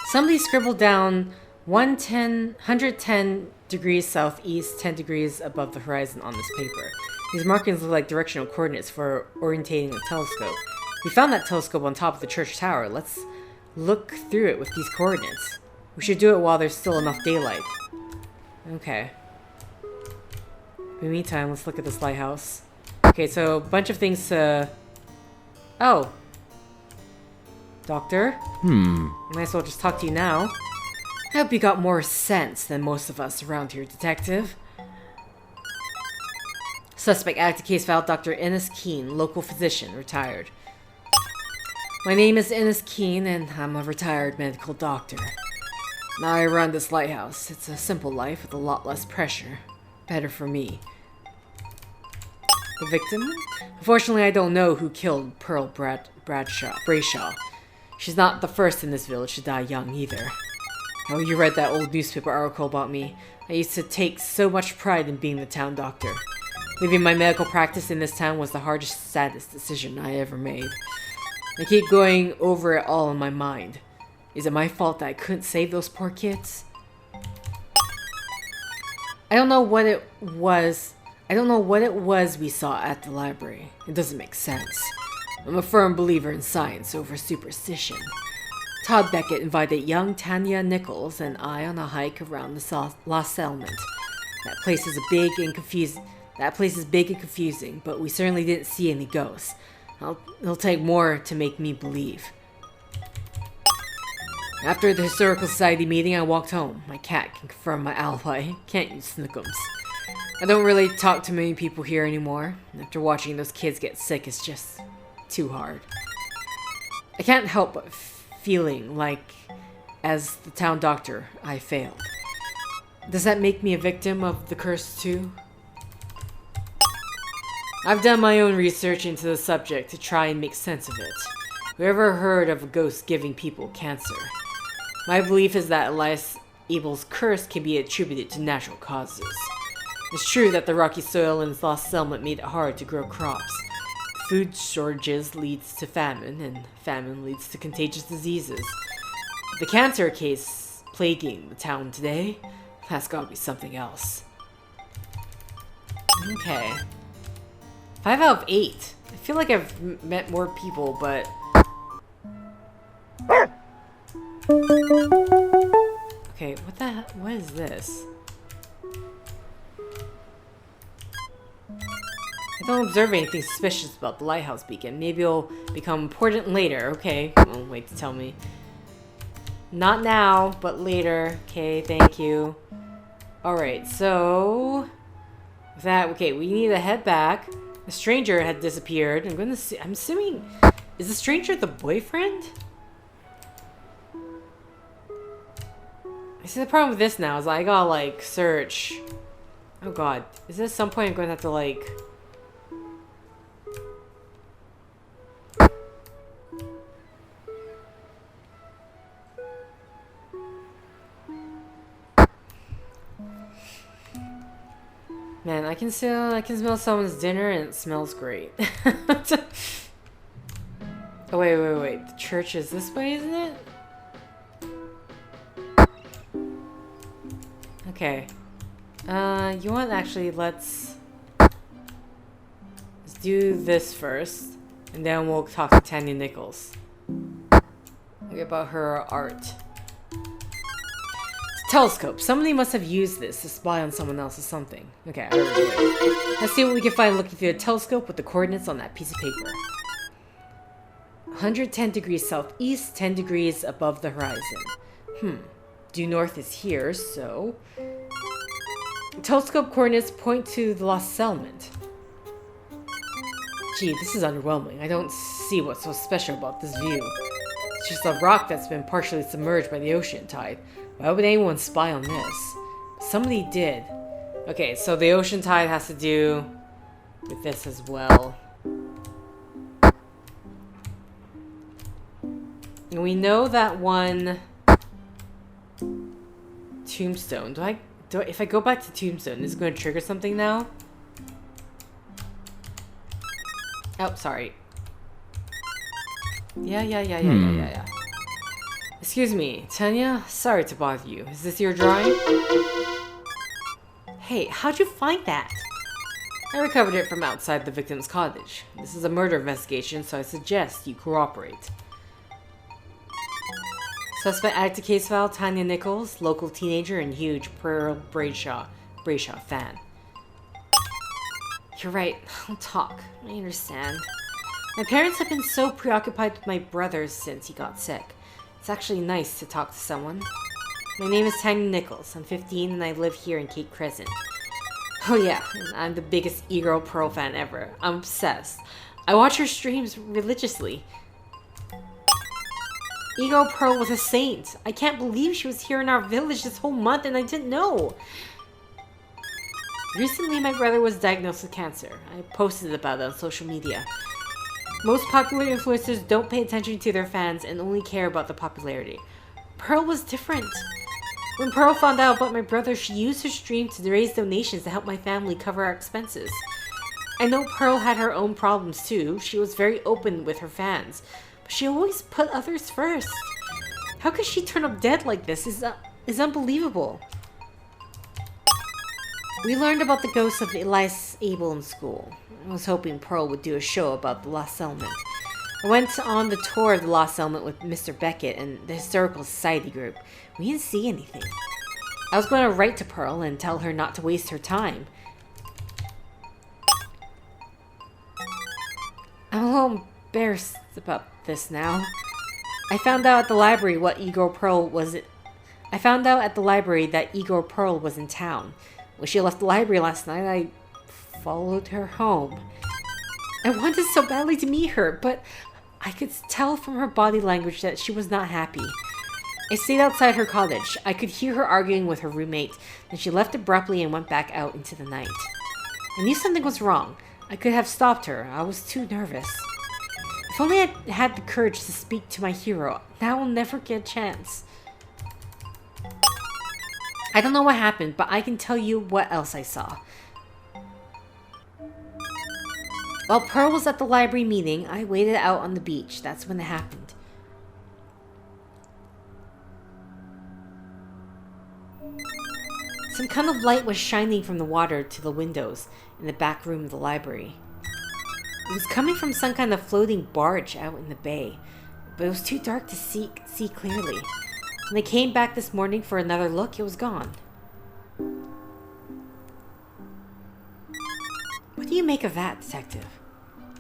Somebody scribbled down 110 degrees southeast, 10 degrees above the horizon on this paper. These markings look like directional coordinates for orientating a telescope. We found that telescope on top of the church tower. Let's look through it with these coordinates. We should do it while there's still enough daylight. Okay. In the meantime, let's look at this lighthouse. Okay, so a bunch of things to... Oh. Doctor? Might as well just talk to you now. I hope you got more sense than most of us around here, Detective. Suspect active case file, Dr. Ennis Keene, local physician, retired. My name is Ennis Keene, and I'm a retired medical doctor. Now I run this lighthouse. It's a simple life with a lot less pressure. Better for me. The victim? Unfortunately, I don't know who killed Pearl Brayshaw. She's not the first in this village to die young either. Oh, you read that old newspaper article about me. I used to take so much pride in being the town doctor. Leaving my medical practice in this town was the hardest, saddest decision I ever made. I keep going over it all in my mind. Is it my fault that I couldn't save those poor kids? I don't know what it was. I don't know what it was we saw at the library. It doesn't make sense. I'm a firm believer in science over superstition. Todd Beckett invited young Tanya Nichols and I on a hike around the Lost Settlement. That place is big and confusing, but we certainly didn't see any ghosts. It'll take more to make me believe. After the Historical Society meeting, I walked home. My cat can confirm my alibi. Can't use Snookums. I don't really talk to many people here anymore. After watching those kids get sick, it's just too hard. I can't help but feeling like, as the town doctor, I failed. Does that make me a victim of the curse too? I've done my own research into the subject to try and make sense of it. Whoever heard of a ghost giving people cancer? My belief is that Elias Abel's curse can be attributed to natural causes. It's true that the rocky soil in the Lost Settlement made it hard to grow crops. Food shortages leads to famine, and famine leads to contagious diseases. The cancer case plaguing the town today, that's gotta be something else. Okay. 5 out of 8. I feel like I've met more people, but... Okay, what is this? I don't observe anything suspicious about the lighthouse beacon. Maybe it'll become important later. Okay, well, wait to tell me. Not now, but later. Okay, thank you. Alright, so... With that, okay, we need to head back. The stranger had disappeared. I'm assuming... Is the stranger the boyfriend? I see the problem with this now is I gotta, like, search... Oh god. Is there some point I'm gonna have to, like... Man, I can smell someone's dinner and it smells great. Oh, wait. The church is this way, isn't it? Okay. You want actually, let's do this first. And then we'll talk to Tanya Nichols. about her art. Telescope. Somebody must have used this to spy on someone else or something. Okay, I remember. Wait. Let's see what we can find looking through the telescope with the coordinates on that piece of paper. 110 degrees southeast, 10 degrees above the horizon. Due north is here, so... Telescope coordinates point to the lost settlement. Gee, this is underwhelming. I don't see what's so special about this view. It's just a rock that's been partially submerged by the ocean tide. Why would anyone spy on this? Somebody did. Okay, so the ocean tide has to do with this as well. And we know that one tombstone. If I go back to tombstone, is it going to trigger something now? Oh, sorry. Yeah. Excuse me, Tanya? Sorry to bother you. Is this your drawing? Hey, how'd you find that? I recovered it from outside the victim's cottage. This is a murder investigation, so I suggest you cooperate. Suspect added to case file, Tanya Nichols, local teenager and huge Pearl Brayshaw fan. You're right, I'll talk. I understand. My parents have been so preoccupied with my brother since he got sick. It's actually nice to talk to someone. My name is Tanya Nichols. I'm 15 and I live here in Cape Crescent. Oh yeah, and I'm the biggest e-girl Pearl fan ever. I'm obsessed. I watch her streams religiously. E-girl Pearl was a saint. I can't believe she was here in our village this whole month and I didn't know. Recently, my brother was diagnosed with cancer. I posted about it on social media. Most popular influencers don't pay attention to their fans and only care about the popularity. Pearl was different. When Pearl found out about my brother, she used her stream to raise donations to help my family cover our expenses. I know Pearl had her own problems too. She was very open with her fans. But she always put others first. How could she turn up dead like this? Is unbelievable. We learned about the ghost of Elias Abel in school. I was hoping Pearl would do a show about the Lost Settlement. I went on the tour of the Lost Settlement with Mr. Beckett and the Historical Society group. We didn't see anything. I was going to write to Pearl and tell her not to waste her time. I'm a little embarrassed about this now. I found out at the library that Igor Pearl was in town. When she left the library last night, I followed her home. I wanted so badly to meet her, but I could tell from her body language that she was not happy. I stayed outside her cottage. I could hear her arguing with her roommate. Then she left abruptly and went back out into the night. I knew something was wrong. I could have stopped her. I was too nervous. If only I had the courage to speak to my hero. Now I'll never get a chance. I don't know what happened, but I can tell you what else I saw. While Pearl was at the library meeting, I waited out on the beach. That's when it happened. Some kind of light was shining from the water to the windows in the back room of the library. It was coming from some kind of floating barge out in the bay, but it was too dark to see clearly. When I came back this morning for another look, it was gone. What do you make of that, detective?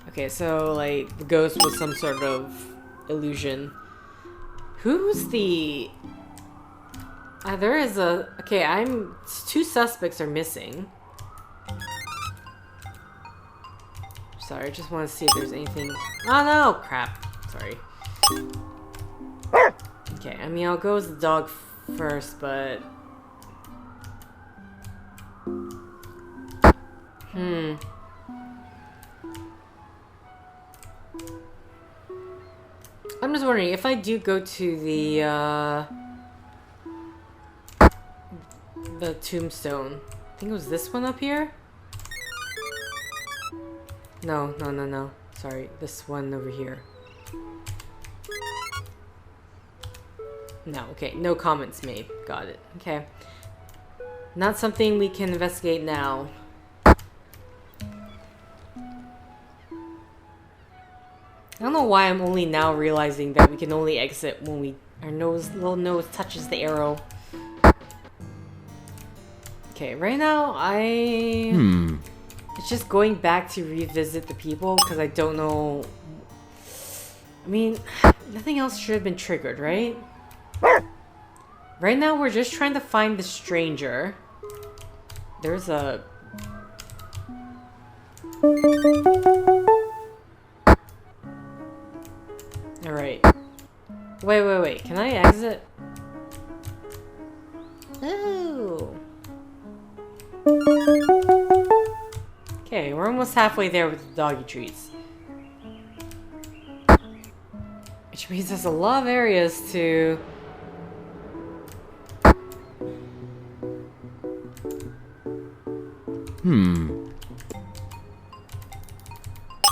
Okay, so, like, the ghost was some sort of illusion. Who's the... there is a... Okay, two suspects are missing. Sorry, I just want to see if there's anything... Oh, no! Crap. Sorry. Okay, I mean, I'll go as the dog first, but... I'm just wondering, if I do go to the tombstone, I think it was this one up here? No. Sorry, this one over here. No, okay, no comments made. Got it. Okay. Not something we can investigate now. I don't know why I'm only now realizing that we can only exit when our little nose touches the arrow. Okay, right now it's just going back to revisit the people because I don't know. I mean, nothing else should have been triggered, right? Right now we're just trying to find the stranger. There's a... Alright. Wait. Can I exit? Oh. Okay, we're almost halfway there with the doggy treats. Which means there's a lot of areas to...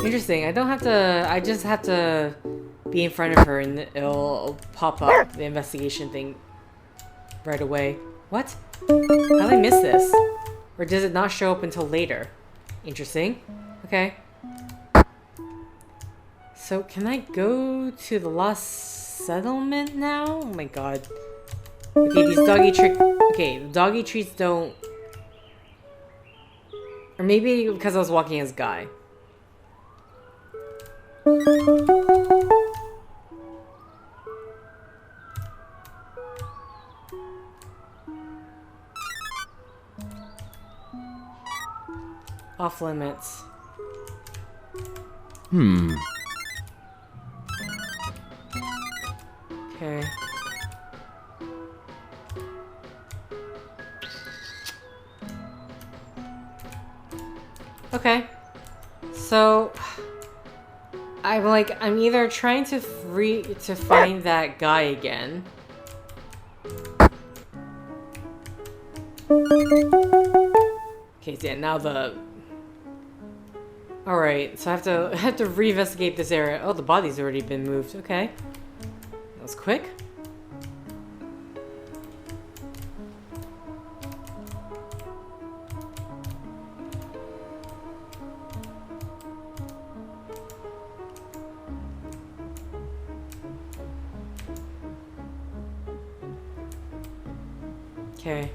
Interesting. I just have to be in front of her and it'll pop up the investigation thing right away. What? How did I miss this? Or does it not show up until later? Interesting. Okay. So, can I go to the Lost Settlement now? Oh my god. Okay, these doggy the doggy treats don't... Or maybe because I was walking as Guy. Off limits. Okay. Okay. So I'm either trying to find that guy again. Okay, so yeah, now the... Alright, so I have to reinvestigate this area. Oh, the body's already been moved. Okay. That was quick. Okay.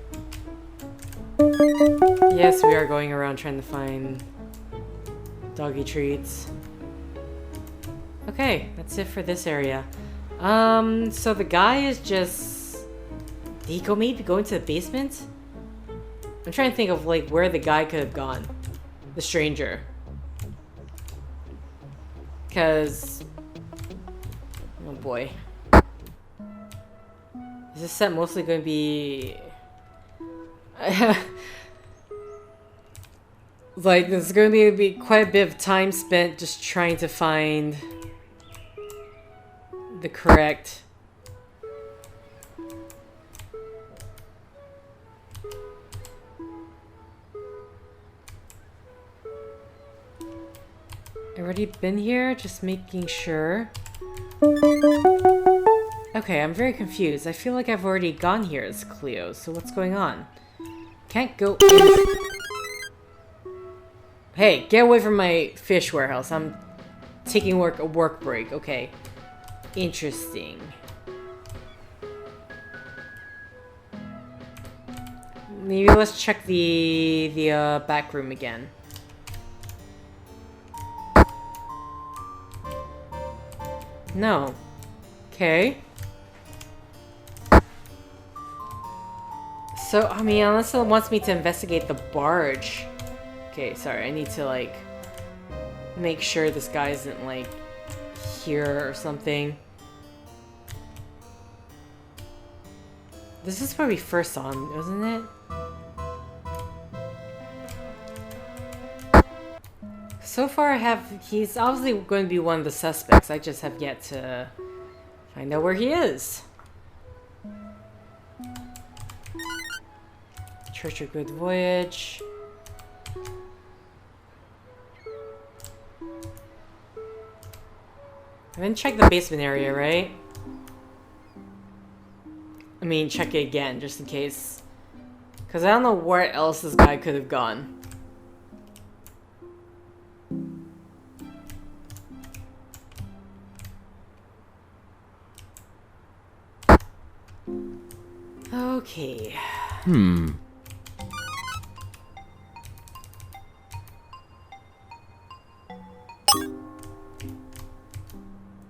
Yes, we are going around trying to find doggy treats. Okay, that's it for this area. So the guy is just... Did he go maybe go into the basement? I'm trying to think of like where the guy could have gone. The stranger. Because... Oh boy. Is this set mostly going to be... Like, there's going to be quite a bit of time spent just trying to find the correct... Already been here? Just making sure. Okay, I'm very confused. I feel like I've already gone here as Cleo, so what's going on? Can't go in... Hey, get away from my fish warehouse. I'm taking a work break. Okay. Interesting. Maybe let's check the back room again. No. Okay. So, I mean, unless it wants me to investigate the barge. Okay, sorry, I need to, like, make sure this guy isn't, like, here or something. This is where we first saw him, wasn't it? So far, he's obviously going to be one of the suspects. I just have yet to find out where he is. Church of Good Voyage. I didn't check the basement area, right? I mean, check it again, just in case. Because I don't know where else this guy could have gone. Okay.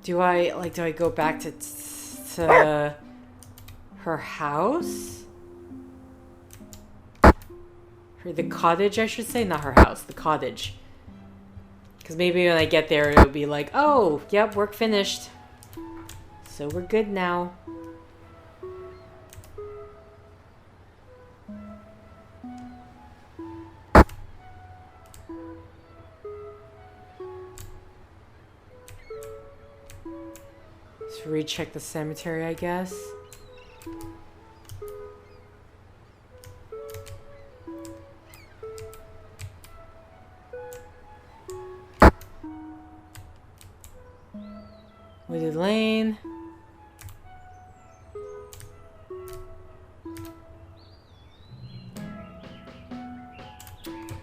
Do I go back to her house? The cottage, I should say, not her house, the cottage. Because maybe when I get there, it'll be like, oh, yep, work finished. So we're good now. Let's recheck the cemetery, I guess. Wooded Lane.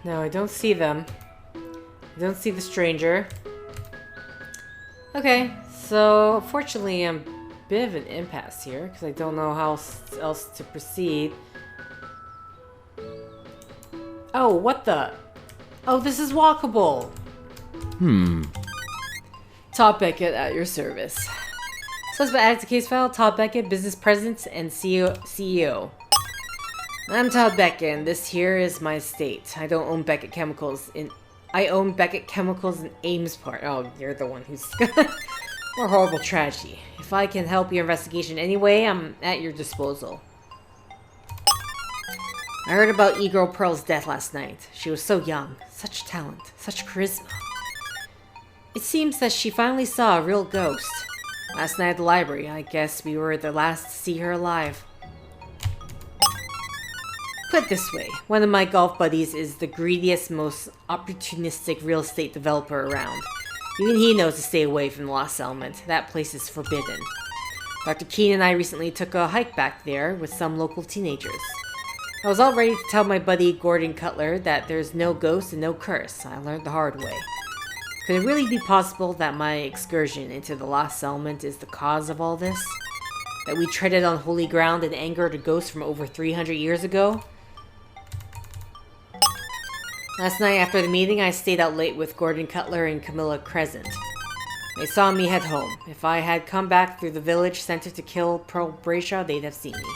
No, I don't see them. I don't see the stranger. Okay, so fortunately I'm a bit of an impasse here because I don't know how else to proceed. Oh, what the? Oh, this is walkable. Todd Beckett at your service. Suspect added to case file, Todd Beckett, business president and CEO. I'm Todd Beckett, and this here is my estate. I don't own Beckett Chemicals in... I own Beckett Chemicals in Ames Park. Oh, you're the one who's... More horrible tragedy. If I can help your investigation anyway, I'm at your disposal. I heard about E-Girl Pearl's death last night. She was so young. Such talent. Such charisma. It seems that she finally saw a real ghost. Last night at the library, I guess we were the last to see her alive. Put it this way, one of my golf buddies is the greediest, most opportunistic real estate developer around. Even he knows to stay away from the Lost Settlement. That place is forbidden. Dr. Keene and I recently took a hike back there with some local teenagers. I was all ready to tell my buddy Gordon Cutler that there's no ghost and no curse. I learned the hard way. Could it really be possible that my excursion into the Lost Settlement is the cause of all this? That we treaded on holy ground and angered a ghost from over 300 years ago? Last night after the meeting, I stayed out late with Gordon Cutler and Camilla Crescent. They saw me head home. If I had come back through the village center to kill Pearl Brayshaw, they'd have seen me.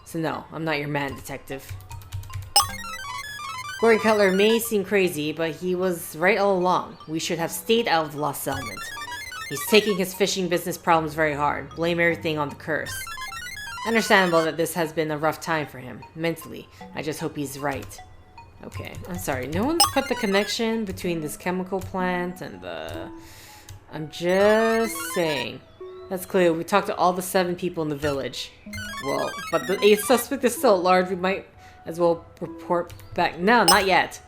So no, I'm not your man, detective. Gordon Cutler may seem crazy, but he was right all along. We should have stayed out of the Lost Settlement. He's taking his fishing business problems very hard. Blame everything on the curse. Understandable that this has been a rough time for him, mentally. I just hope he's right. Okay, I'm sorry. No one's put the connection between this chemical plant and the... I'm just saying. That's clear. We talked to all the 7 people in the village. Well, but the 8th suspect is still at large. We might as well report back. No, not yet.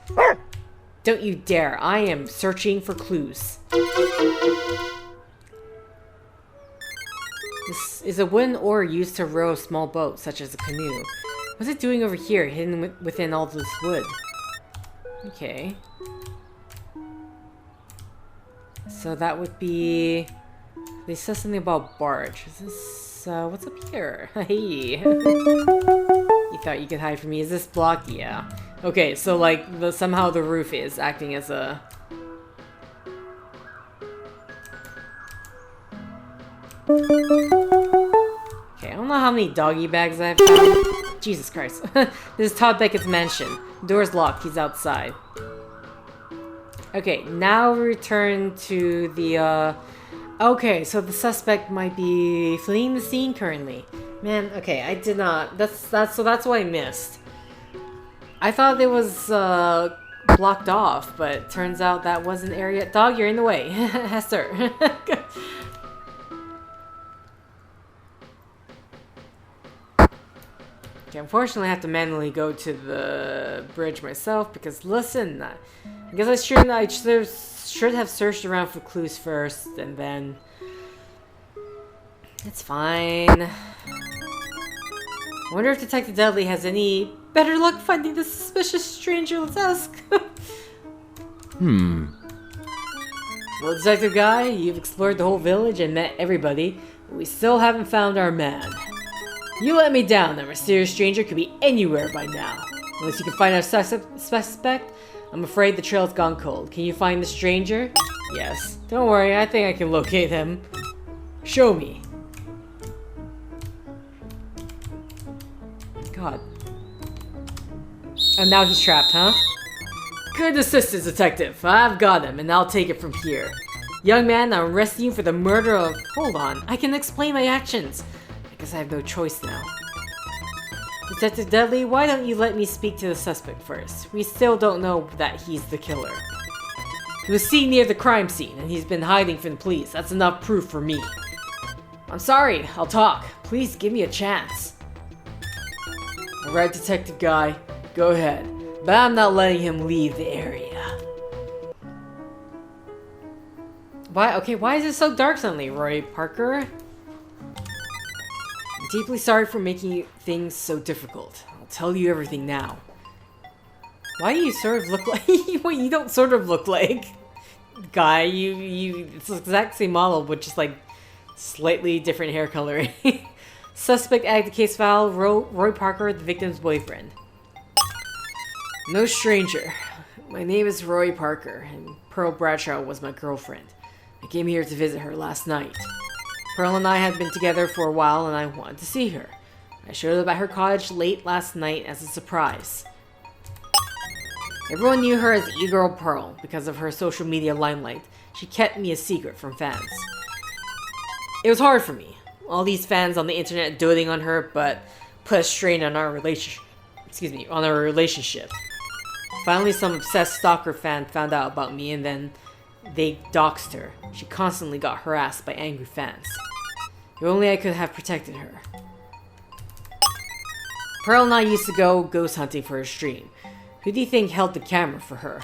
Don't you dare. I am searching for clues. This is a wooden oar used to row a small boat, such as a canoe. What's it doing over here, hidden within all this wood? Okay. So that would be... They said something about barge. Is this... what's up here? Hey! You thought you could hide from me? Is this blocked? Yeah. Okay, so like, somehow the roof is acting as a... Okay, I don't know how many doggy bags I've found. Jesus Christ. This is Todd Beckett's mansion. Door's locked. He's outside. Okay, now we return to the, Okay, so the suspect might be fleeing the scene currently. Man, okay, I did not... That's what I missed. I thought it was, blocked off, but turns out that was an area... Dog, you're in the way. Hester. Okay, unfortunately I have to manually go to the bridge myself because listen, I guess I should have searched around for clues first and then it's fine. I wonder if Detective Dudley has any better luck finding this suspicious stranger. Let's ask. Well, Detective Guy, you've explored the whole village and met everybody, but we still haven't found our man. You let me down. That mysterious stranger could be anywhere by now. Unless you can find our suspect, I'm afraid the trail's gone cold. Can you find the stranger? Yes. Don't worry, I think I can locate him. Show me. God. And now he's trapped, huh? Good assistance, detective. I've got him, and I'll take it from here. Young man, I'm arresting you for the murder of... Hold on, I can explain my actions. I guess I have no choice now. Detective Dudley, why don't you let me speak to the suspect first? We still don't know that he's the killer. He was seen near the crime scene, and he's been hiding from the police. That's enough proof for me. I'm sorry, I'll talk. Please give me a chance. Alright, Detective Guy, go ahead. But I'm not letting him leave the area. Why? Okay, why is it so dark suddenly, Roy Parker? I'm deeply sorry for making things so difficult. I'll tell you everything now. Why do you sort of look like... Wait, you don't sort of look like... Guy, it's the exact same model, but just like slightly different hair coloring. Suspect added the case file, Roy Parker, the victim's boyfriend. No stranger. My name is Roy Parker, and Pearl Bradshaw was my girlfriend. I came here to visit her last night. Pearl and I had been together for a while, and I wanted to see her. I showed up at her cottage late last night as a surprise. Everyone knew her as E-Girl Pearl because of her social media limelight. She kept me a secret from fans. It was hard for me. All these fans on the internet doting on her, but put a strain on our relationship. On our relationship. Finally, some obsessed stalker fan found out about me, and then they doxed her. She constantly got harassed by angry fans. If only I could have protected her. Pearl and I used to go ghost hunting for her stream. Who do you think held the camera for her?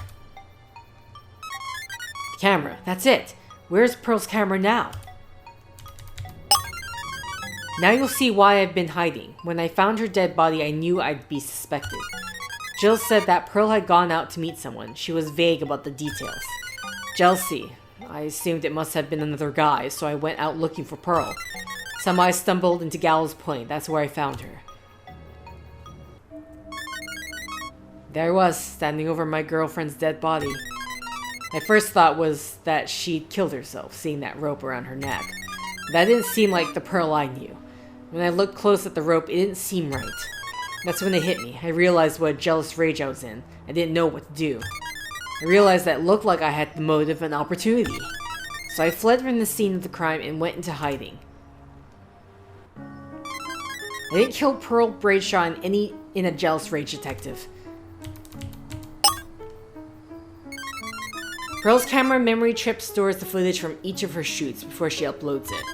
The camera, that's it. Where's Pearl's camera now? Now you'll see why I've been hiding. When I found her dead body, I knew I'd be suspected. Jill said that Pearl had gone out to meet someone. She was vague about the details. Jealousy. I assumed it must have been another guy, so I went out looking for Pearl. Somehow I stumbled into Gallows Point. That's where I found her. There I was, standing over my girlfriend's dead body. My first thought was that she'd killed herself, seeing that rope around her neck. That didn't seem like the Pearl I knew. When I looked close at the rope, it didn't seem right. That's when it hit me. I realized what a jealous rage I was in. I didn't know what to do. I realized that it looked like I had the motive and opportunity. So I fled from the scene of the crime and went into hiding. I didn't kill Pearl Bradshaw in a jealous rage, detective. Pearl's camera memory chip stores the footage from each of her shoots before she uploads it.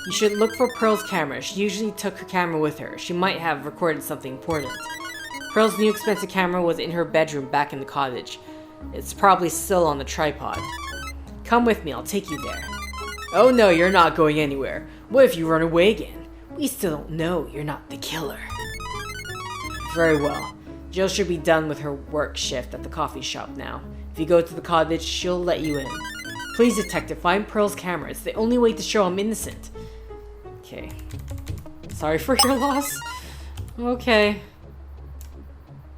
You should look for Pearl's camera. She usually took her camera with her. She might have recorded something important. Pearl's new expensive camera was in her bedroom back in the cottage. It's probably still on the tripod. Come with me, I'll take you there. Oh no, you're not going anywhere. What if you run away again? We still don't know you're not the killer. Very well. Jill should be done with her work shift at the coffee shop now. If you go to the cottage, she'll let you in. Please, detective, find Pearl's camera. It's the only way to show I'm innocent. Okay. Sorry for your loss. Okay.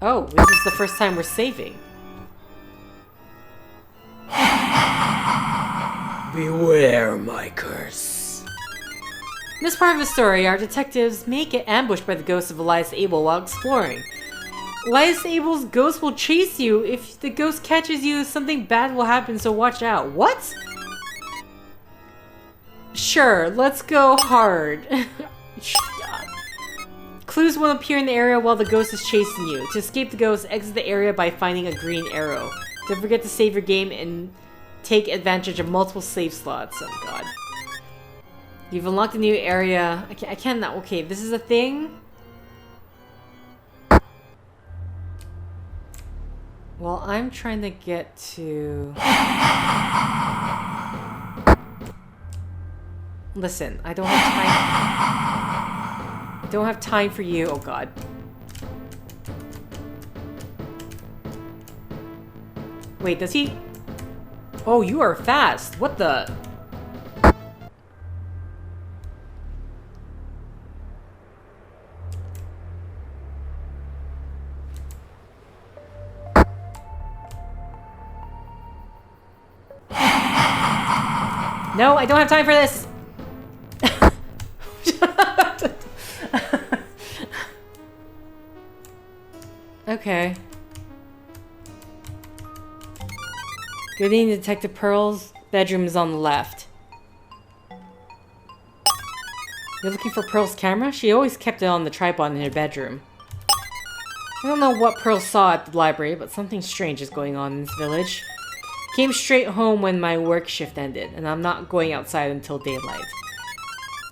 Oh, this is the first time we're saving. Beware my curse. In this part of the story, our detectives may get ambushed by the ghost of Elias Abel while exploring. Elias Abel's ghost will chase you. If the ghost catches you, something bad will happen, so watch out. What? Sure, let's go hard. Clues will appear in the area while the ghost is chasing you. To escape the ghost, exit the area by finding a green arrow. Don't forget to save your game and take advantage of multiple save slots. Oh god. You've unlocked a new area. I cannot. Okay, this is a thing? Well, I'm trying to get to... Listen, I don't have time. I don't have time for you. Oh god. Wait, does he... Oh, you are fast. What the... No, I don't have time for this! Okay. Good evening, Detective Pearl's bedroom is on the left. You're looking for Pearl's camera? She always kept it on the tripod in her bedroom. I don't know what Pearl saw at the library, but something strange is going on in this village. Came straight home when my work shift ended, and I'm not going outside until daylight.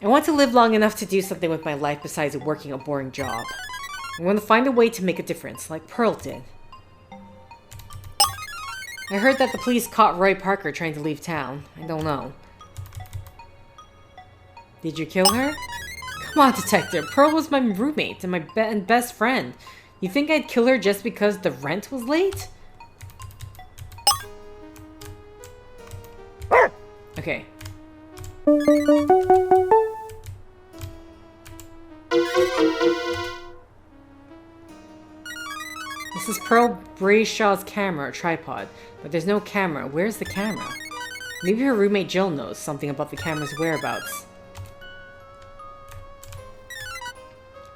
I want to live long enough to do something with my life besides working a boring job. I want to find a way to make a difference, like Pearl did. I heard that the police caught Roy Parker trying to leave town. I don't know. Did you kill her? Come on, Detective. Pearl was my roommate and my best friend. You think I'd kill her just because the rent was late? Okay. This is Pearl Brayshaw's camera or tripod, but there's no camera. Where's the camera? Maybe her roommate Jill knows something about the camera's whereabouts.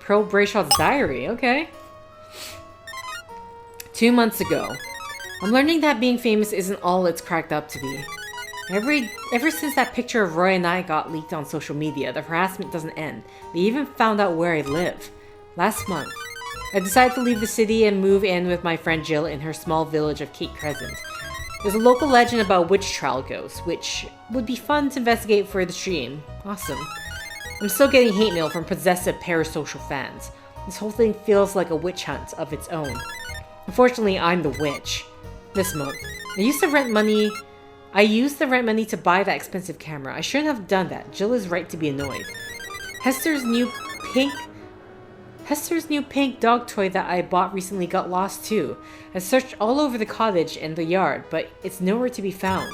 Pearl Brayshaw's diary, okay. 2 months ago. I'm learning that being famous isn't all it's cracked up to be. Ever since that picture of Roy and I got leaked on social media, the harassment doesn't end. They even found out where I live. Last month, I decided to leave the city and move in with my friend Jill in her small village of Cape Crescent. There's a local legend about witch trial ghosts, which would be fun to investigate for the stream. Awesome. I'm still getting hate mail from possessive parasocial fans. This whole thing feels like a witch hunt of its own. Unfortunately, I'm the witch. This month, I used the rent money to buy that expensive camera. I shouldn't have done that. Jill is right to be annoyed. Hester's new pink dog toy that I bought recently got lost too. I searched all over the cottage and the yard, but it's nowhere to be found.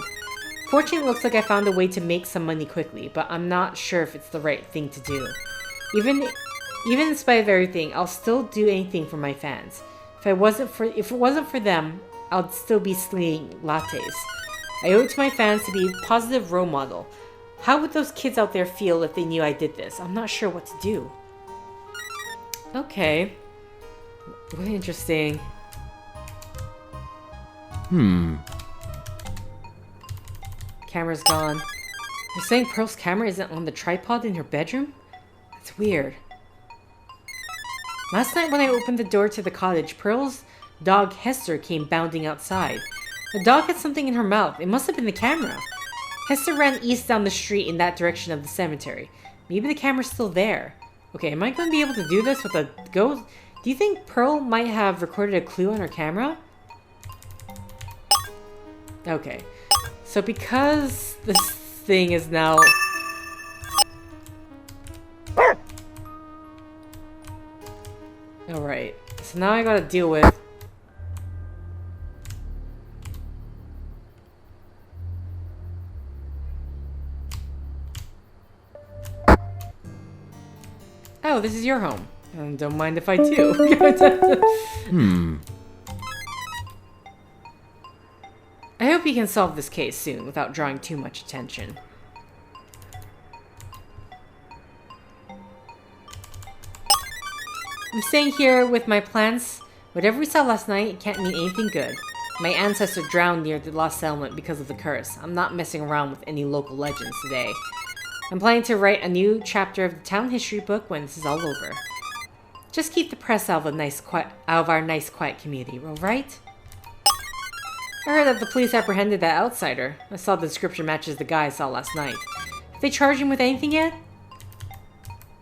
Fortunately, it looks like I found a way to make some money quickly, but I'm not sure if it's the right thing to do. Even in spite of everything, I'll still do anything for my fans. If it wasn't for them, I'd still be slinging lattes. I owe it to my fans to be a positive role model. How would those kids out there feel if they knew I did this? I'm not sure what to do. Okay. What interesting. Camera's gone. You're saying Pearl's camera isn't on the tripod in her bedroom? That's weird. Last night when I opened the door to the cottage, Pearl's dog Hester came bounding outside. The dog had something in her mouth. It must have been the camera. Hester ran east down the street in that direction of the cemetery. Maybe the camera's still there. Okay, am I going to be able to do this with a ghost? Do you think Pearl might have recorded a clue on her camera? Okay. So because this thing is now... Alright. So now I gotta deal with... Oh, this is your home. Don't mind if I do. I hope you can solve this case soon without drawing too much attention. I'm staying here with my plants. Whatever we saw last night, it can't mean anything good. My ancestor drowned near the lost settlement because of the curse. I'm not messing around with any local legends today. I'm planning to write a new chapter of the town history book when this is all over. Just keep the press out of our nice, quiet community, alright? I heard that the police apprehended that outsider. I saw the description matches the guy I saw last night. Have they charged him with anything yet?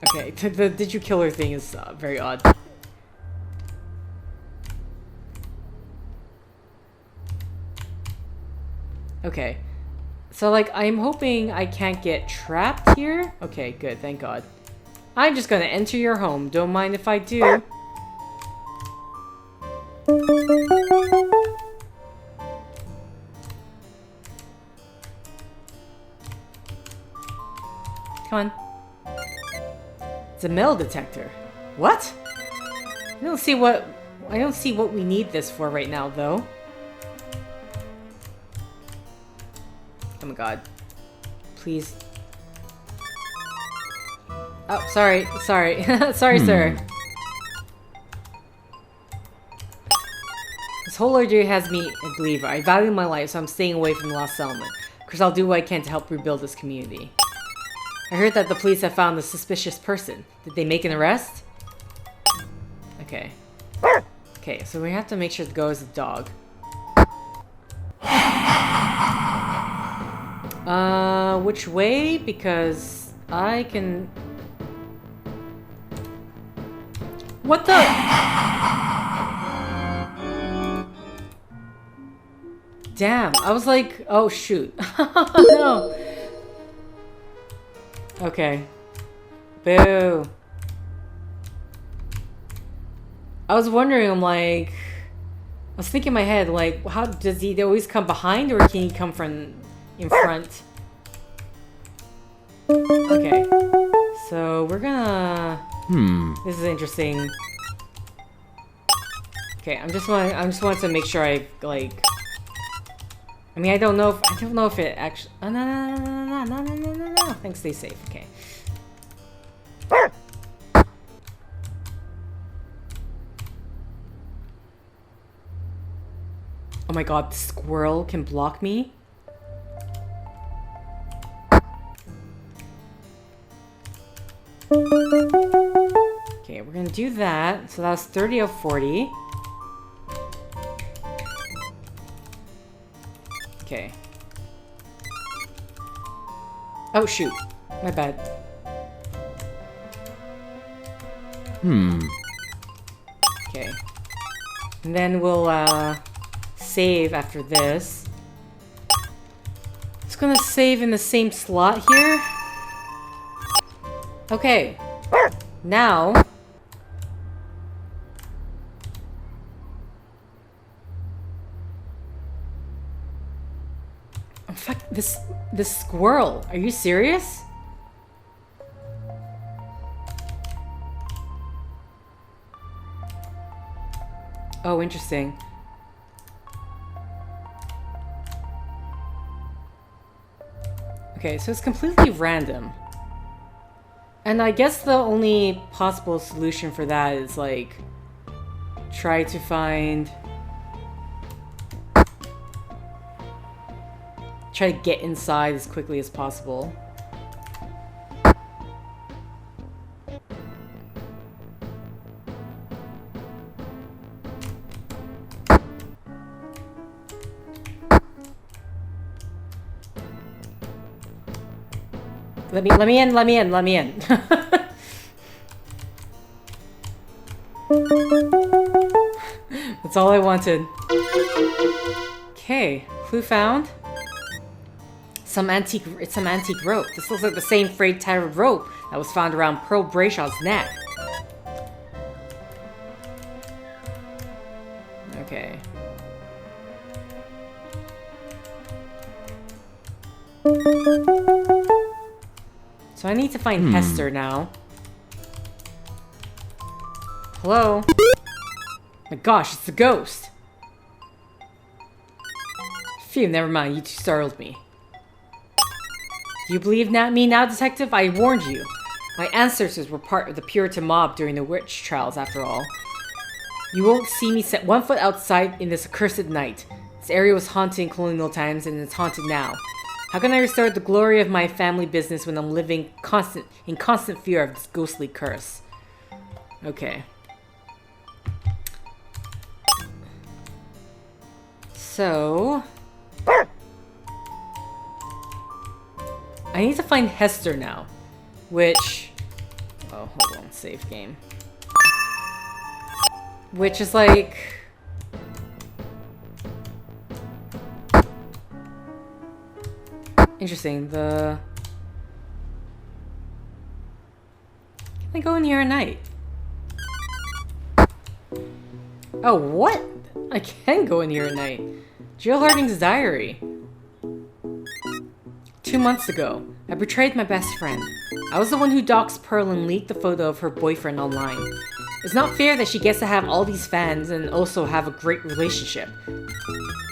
Okay, the did you kill her thing is very odd. Okay. So, like, I'm hoping I can't get trapped here. Okay, good, thank God. I'm just gonna enter your home. Don't mind if I do. Come on. It's a metal detector. What? I don't see what we need this for right now, though. Oh my God. please. Oh, sorry. Sorry, sir. This whole ordeal has me a believer. I value my life, so I'm staying away from the Lost Settlement. Of course, I'll do what I can to help rebuild this community. I heard that the police have found a suspicious person. Did they make an arrest? Okay. Okay, so we have to make sure to go as a dog. Which way? Because I can... What the? Damn, I was like, oh shoot. No. Okay. Boo. I was wondering, I'm like... I was thinking in my head, like, how does he always come behind or can he come from in front? Okay. So we're gonna... This is interesting. Okay, I just wanted to make sure I like. I mean, I don't know if it actually. Oh, no. Thanks, stay safe. Okay. Oh my god, the squirrel can block me? Okay, we're gonna do that. So that was 30 of 40. Okay. Oh shoot. My bad. Okay. And then we'll save after this. It's gonna save in the same slot here. Okay. Now oh, fuck this squirrel. Are you serious? Oh, interesting. Okay, so it's completely random. And I guess the only possible solution for that is, like, try to find... Try to get inside as quickly as possible. Let me in. That's all I wanted. Okay, clue found. It's some antique rope. This looks like the same frayed tie of rope that was found around Pearl Brayshaw's neck. Okay. So I need to find Hester now. Hello? My gosh, it's the ghost! Phew, never mind, you two startled me. Do you believe me now, detective? I warned you. My ancestors were part of the Puritan mob during the witch trials, after all. You won't see me set one foot outside in this accursed night. This area was haunted in colonial times, and it's haunted now. How can I restore the glory of my family business when I'm living in constant fear of this ghostly curse? Okay. So... I need to find Hester now. Which... Oh, hold on. Save game. Which is like... Interesting, Can I go in here at night? Oh, what? I can go in here at night. Jill Harding's diary. 2 months ago, I betrayed my best friend. I was the one who doxed Pearl and leaked the photo of her boyfriend online. It's not fair that she gets to have all these fans and also have a great relationship.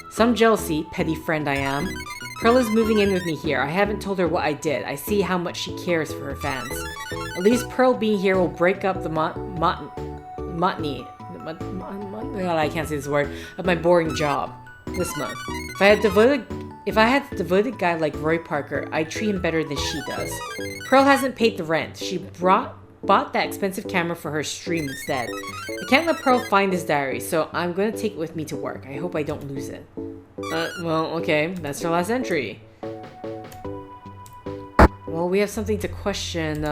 Some jealousy, petty friend I am. Pearl is moving in with me here. I haven't told her what I did. I see how much she cares for her fans. At least Pearl being here will break up the monotony. God, I can't say this word. Of my boring job this month. If I had a devoted guy like Roy Parker, I'd treat him better than she does. Pearl hasn't paid the rent. She bought that expensive camera for her stream instead. I can't let Pearl find this diary, so I'm gonna take it with me to work. I hope I don't lose it. Well, okay, that's her last entry. Well, we have something to question,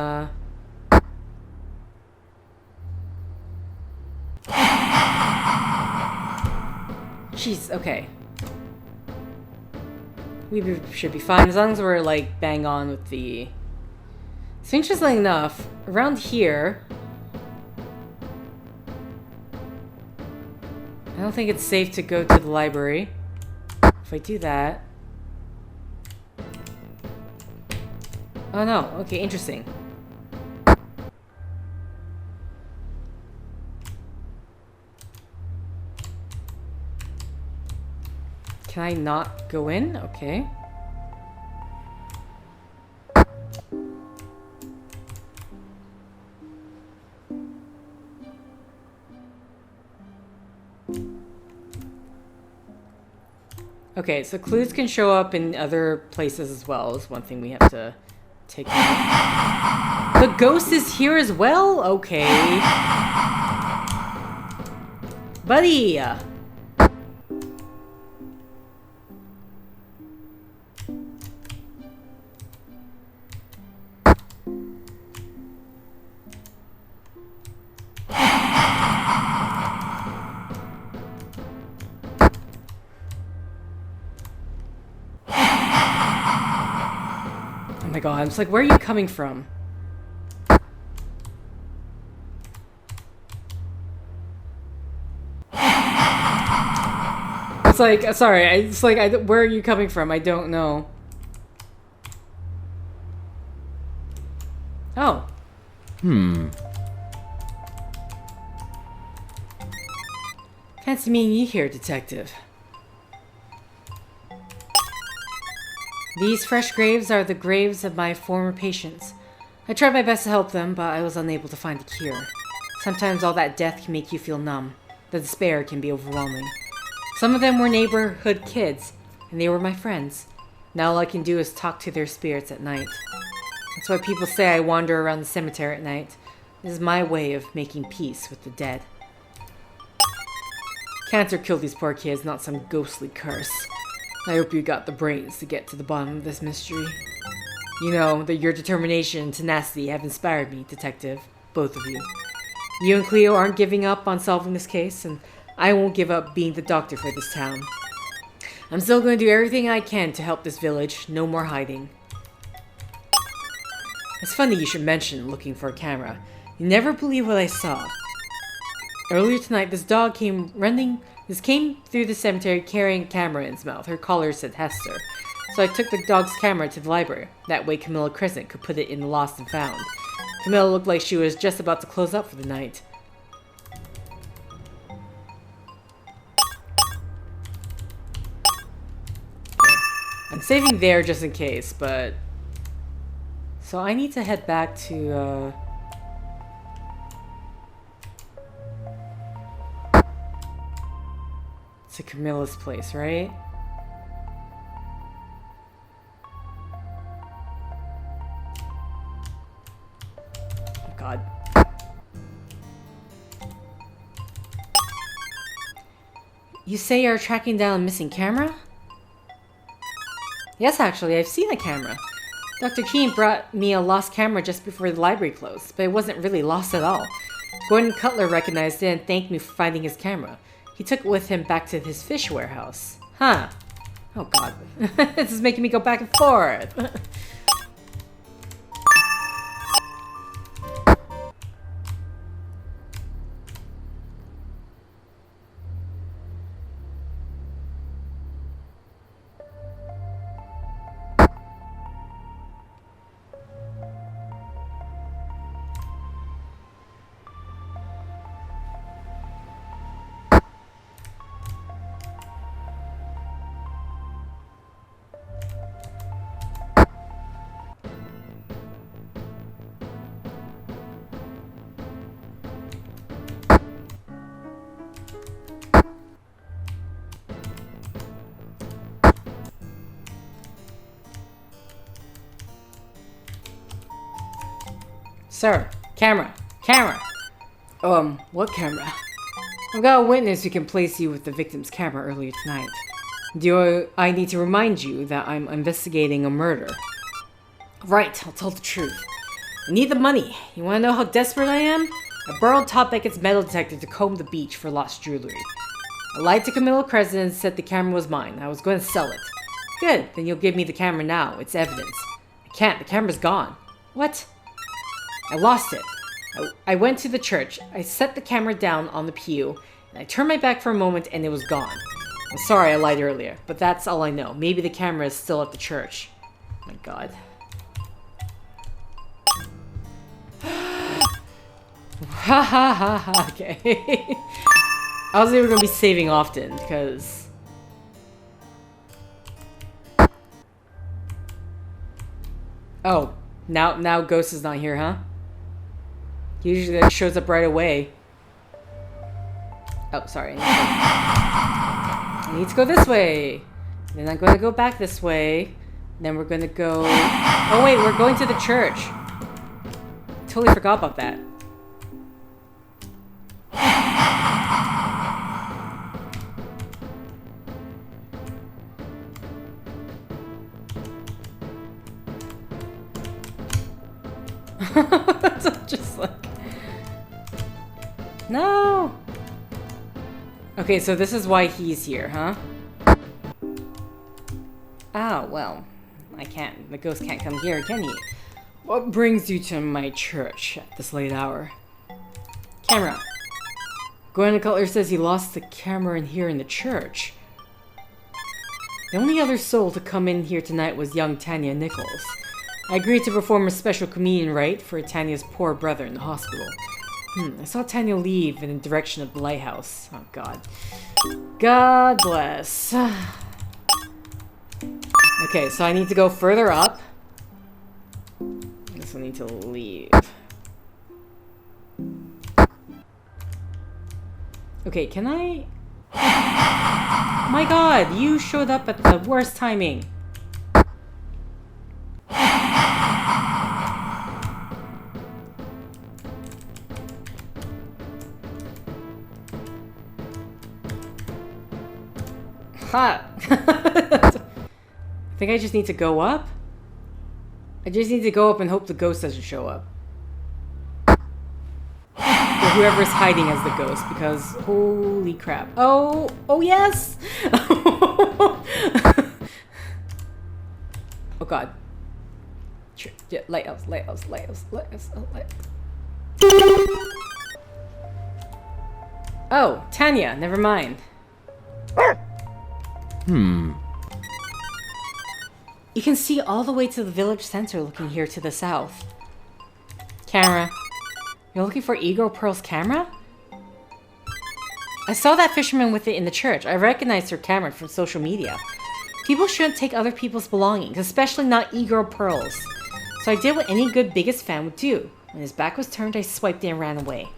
Jeez, okay. We should be fine, as long as we're, like, bang on with the... So interestingly enough, around here... I don't think it's safe to go to the library. If I do that... Oh no, okay, interesting. Can I not go in? Okay. Okay, so clues can show up in other places as well, is one thing we have to take note. The ghost is here as well? Okay. Buddy! Oh my god, I'm just like, where are you coming from? It's like, sorry, it's like, where are you coming from? I don't know. Oh. Fancy meeting you here, detective. These fresh graves are the graves of my former patients. I tried my best to help them, but I was unable to find a cure. Sometimes all that death can make you feel numb. The despair can be overwhelming. Some of them were neighborhood kids, and they were my friends. Now all I can do is talk to their spirits at night. That's why people say I wander around the cemetery at night. This is my way of making peace with the dead. Cancer killed these poor kids, not some ghostly curse. I hope you got the brains to get to the bottom of this mystery. You know that your determination and tenacity have inspired me, detective. Both of you. You and Cleo aren't giving up on solving this case, and I won't give up being the doctor for this town. I'm still going to do everything I can to help this village. No more hiding. It's funny you should mention looking for a camera. You never believe what I saw. Earlier tonight, this dog came through the cemetery carrying a camera in its mouth. Her collar said Hester. So I took the dog's camera to the library. That way Camilla Crescent could put it in the lost and found. Camilla looked like she was just about to close up for the night. I'm saving there just in case, but... So I need to head back to, to Camilla's place, right? Oh god. You say you're tracking down a missing camera? Yes, actually, I've seen a camera. Dr. Keene brought me a lost camera just before the library closed, but it wasn't really lost at all. Gordon Cutler recognized it and thanked me for finding his camera. He took it with him back to his fish warehouse. Huh. Oh god. This is making me go back and forth. Sir, camera! Camera! What camera? I've got a witness who can place you with the victim's camera earlier tonight. Do I need to remind you that I'm investigating a murder? Right, I'll tell the truth. I need the money. You want to know how desperate I am? I borrowed Todd Beckett's metal detector to comb the beach for lost jewelry. I lied to Camilla Crescent and said the camera was mine. I was going to sell it. Good, then you'll give me the camera now. It's evidence. I can't. The camera's gone. What? I lost it. I went to the church. I set the camera down on the pew, and I turned my back for a moment, and it was gone. I'm sorry I lied earlier, but that's all I know. Maybe the camera is still at the church. Oh my god. Ha ha ha ha, okay. I was never gonna be saving often, because... Oh, now Ghost is not here, huh? He usually shows up right away. Oh, sorry. I need to go this way. Then I'm going to go back this way. Then we're going to go... Oh wait, we're going to the church. Totally forgot about that. So just like... No! Okay, so this is why he's here, huh? Oh, well, I can't. The ghost can't come here, can he? What brings you to my church at this late hour? Camera. Gwen Cutler says he lost the camera in here in the church. The only other soul to come in here tonight was young Tanya Nichols. I agreed to perform a special communion rite for Tanya's poor brother in the hospital. I saw Tanya leave in the direction of the lighthouse. Oh, God. God bless. Okay, so I need to go further up. I guess I need to leave. Okay, can I... My god, you showed up at the worst timing. Ha! I think I just need to go up? I just need to go up and hope the ghost doesn't show up. Or whoever's hiding as the ghost, because holy crap. Oh yes! Oh god. Yeah, lighthouse. Oh, Tanya, never mind. You can see all the way to the village center looking here to the south. Camera. You're looking for Ego Pearl's camera? I saw that fisherman with it in the church. I recognized her camera from social media. People shouldn't take other people's belongings, especially not Ego Pearl's. So I did what any good biggest fan would do. When his back was turned, I swiped it and ran away.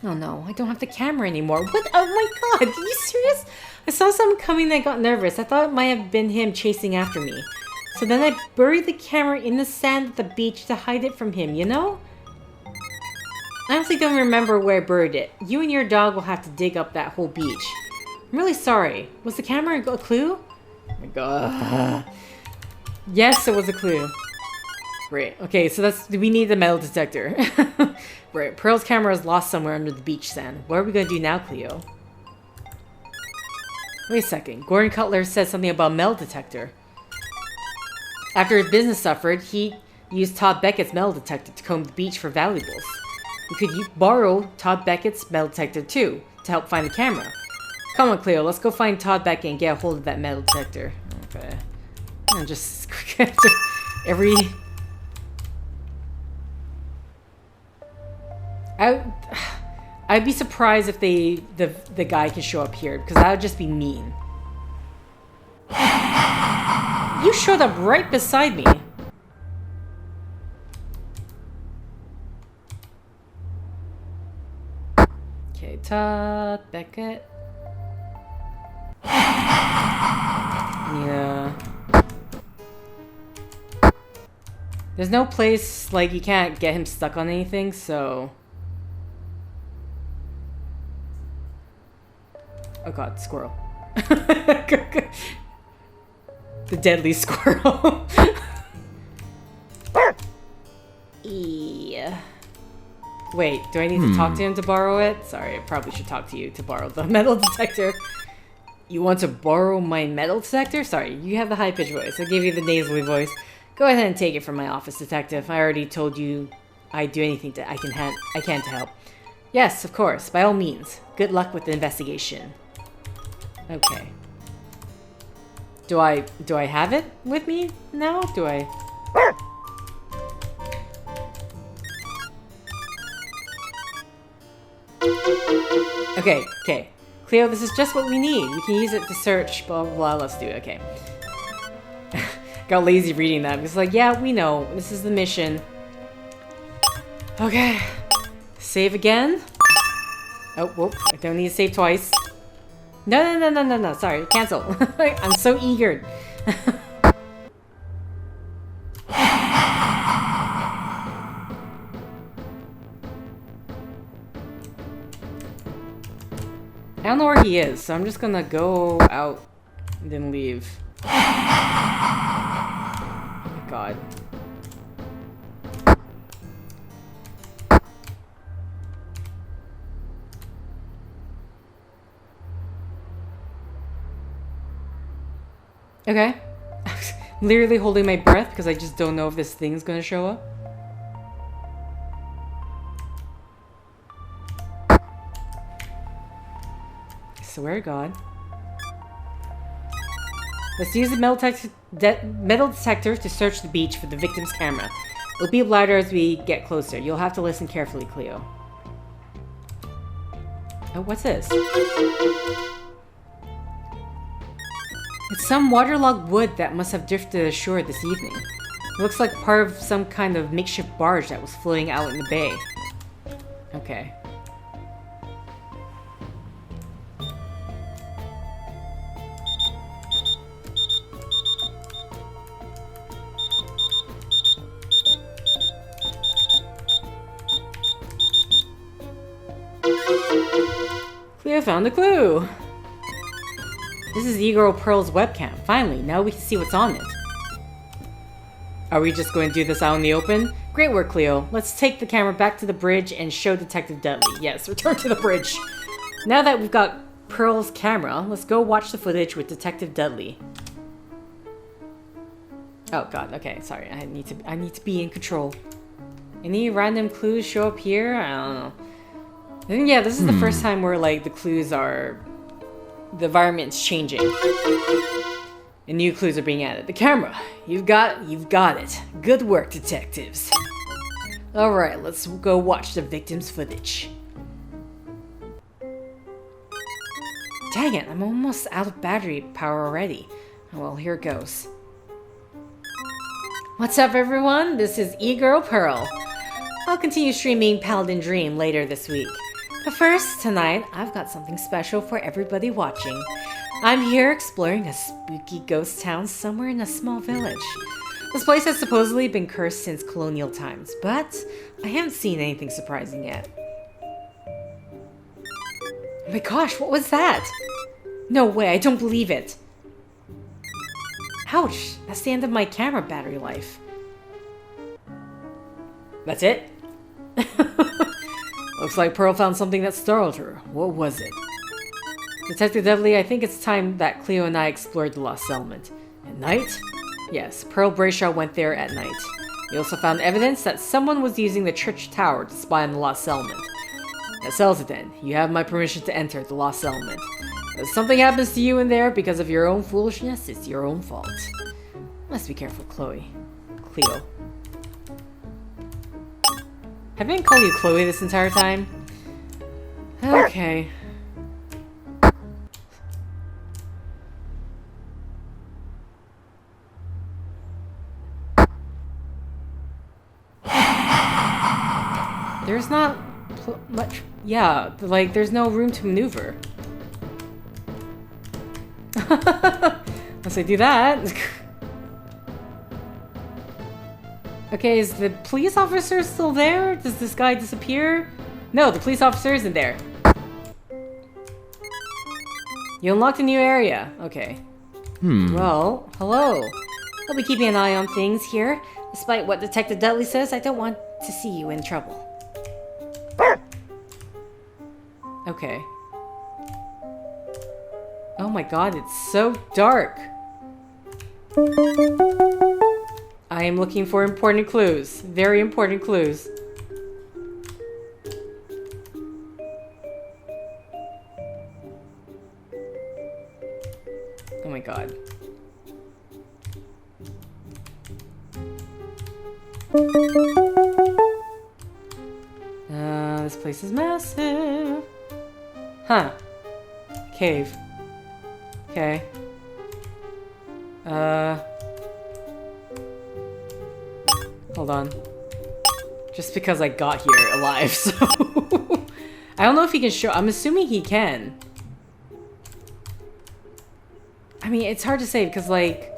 Oh no, I don't have the camera anymore. What? Oh my god, are you serious? I saw someone coming and I got nervous. I thought it might have been him chasing after me. So then I buried the camera in the sand at the beach to hide it from him, you know? I honestly don't remember where I buried it. You and your dog will have to dig up that whole beach. I'm really sorry. Was the camera a clue? Oh my god. Yes, it was a clue. Great. Okay, so we need the metal detector. Right, Pearl's camera is lost somewhere under the beach sand. What are we gonna do now, Cleo? Wait a second. Gordon Cutler said something about a metal detector. After his business suffered, he used Todd Beckett's metal detector to comb the beach for valuables. We could borrow Todd Beckett's metal detector too, to help find the camera. Come on, Cleo, let's go find Todd Beckett and get a hold of that metal detector. Okay. And just every... I'd be surprised if the guy can show up here, because that would just be mean. You showed up right beside me. Okay, Todd Beckett. Yeah. There's no place, like, you can't get him stuck on anything, so... Oh god, squirrel. The deadly squirrel. Yeah. Wait, do I need to talk to him to borrow it? Sorry, I probably should talk to you to borrow the metal detector. You want to borrow my metal detector? Sorry, you have the high-pitched voice. I gave you the nasally voice. Go ahead and take it from my office, detective. I already told you I'd do anything I can to help. Yes, of course, by all means. Good luck with the investigation. Okay. Do I have it with me now? Do I? Okay, okay. Cleo, this is just what we need. We can use it to search, blah, blah, blah. Let's do it, okay. Got lazy reading that. It's like, yeah, we know. This is the mission. Okay. Save again. Oh, whoop. I don't need to save twice. No. Sorry, cancel. I'm so eager. I don't know where he is, so I'm just gonna go out and then leave. Oh my god. Okay. I'm literally holding my breath because I just don't know if this thing's gonna show up. I swear to God. Let's use the metal detector to search the beach for the victim's camera. It'll be louder as we get closer. You'll have to listen carefully, Cleo. Oh, what's this? It's some waterlogged wood that must have drifted ashore this evening. It looks like part of some kind of makeshift barge that was floating out in the bay. Okay. Cleo found a clue! This is E-Girl Pearl's webcam. Finally, now we can see what's on it. Are we just going to do this out in the open? Great work, Cleo. Let's take the camera back to the bridge and show Detective Dudley. Yes, return to the bridge. Now that we've got Pearl's camera, let's go watch the footage with Detective Dudley. Oh god, okay, sorry. I need to be in control. Any random clues show up here? I don't know. I think, yeah, this is the first time where, like, the clues are... The environment's changing. And new clues are being added. The camera. You've got it. Good work, detectives. Alright, let's go watch the victim's footage. Dang it, I'm almost out of battery power already. Well, here goes. What's up, everyone? This is E-Girl Pearl. I'll continue streaming Paladin Dream later this week. But first, tonight, I've got something special for everybody watching. I'm here exploring a spooky ghost town somewhere in a small village. This place has supposedly been cursed since colonial times, but I haven't seen anything surprising yet. Oh my gosh, what was that? No way, I don't believe it. Ouch, that's the end of my camera battery life. That's it? Looks like Pearl found something that startled her. What was it? Detective Dudley, I think it's time that Cleo and I explored the Lost Settlement. At night? Yes, Pearl Brayshaw went there at night. We also found evidence that someone was using the church tower to spy on the Lost Settlement. That settles it then. You have my permission to enter the Lost Settlement. If something happens to you in there because of your own foolishness, it's your own fault. Let's be careful, Cleo. Have I been calling you Chloe this entire time? Okay. There's not much... Yeah, like, there's no room to maneuver. Unless I do that. Okay, is the police officer still there? Does this guy disappear? No, the police officer isn't there. You unlocked a new area. Okay. Well, hello. I'll be keeping an eye on things here. Despite what Detective Dudley says, I don't want to see you in trouble. Okay. Oh my god, it's so dark. I am looking for important clues. Very important clues. Oh my god. This place is massive. Huh. Cave. Okay. Hold on. Just because I got here alive, so... I don't know if he can show... I'm assuming he can. I mean, it's hard to say because, like...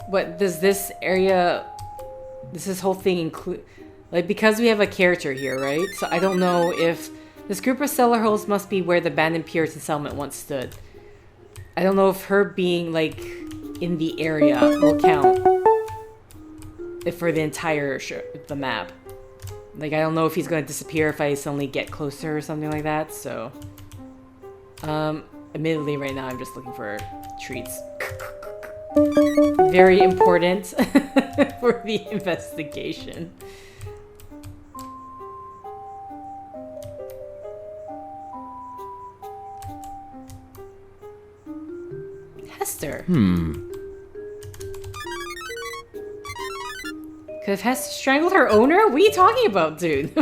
What, does this area... Does this whole thing include... Like, because we have a character here, right? So I don't know if... This group of cellar holes must be where the abandoned Puritan settlement once stood. I don't know if her being, like, in the area will count. If for the entire the map. Like, I don't know if he's going to disappear if I suddenly get closer or something like that, so... Admittedly, right now I'm just looking for treats. Very important for the investigation. Hester. Could have Hester strangled her owner? What are you talking about, dude?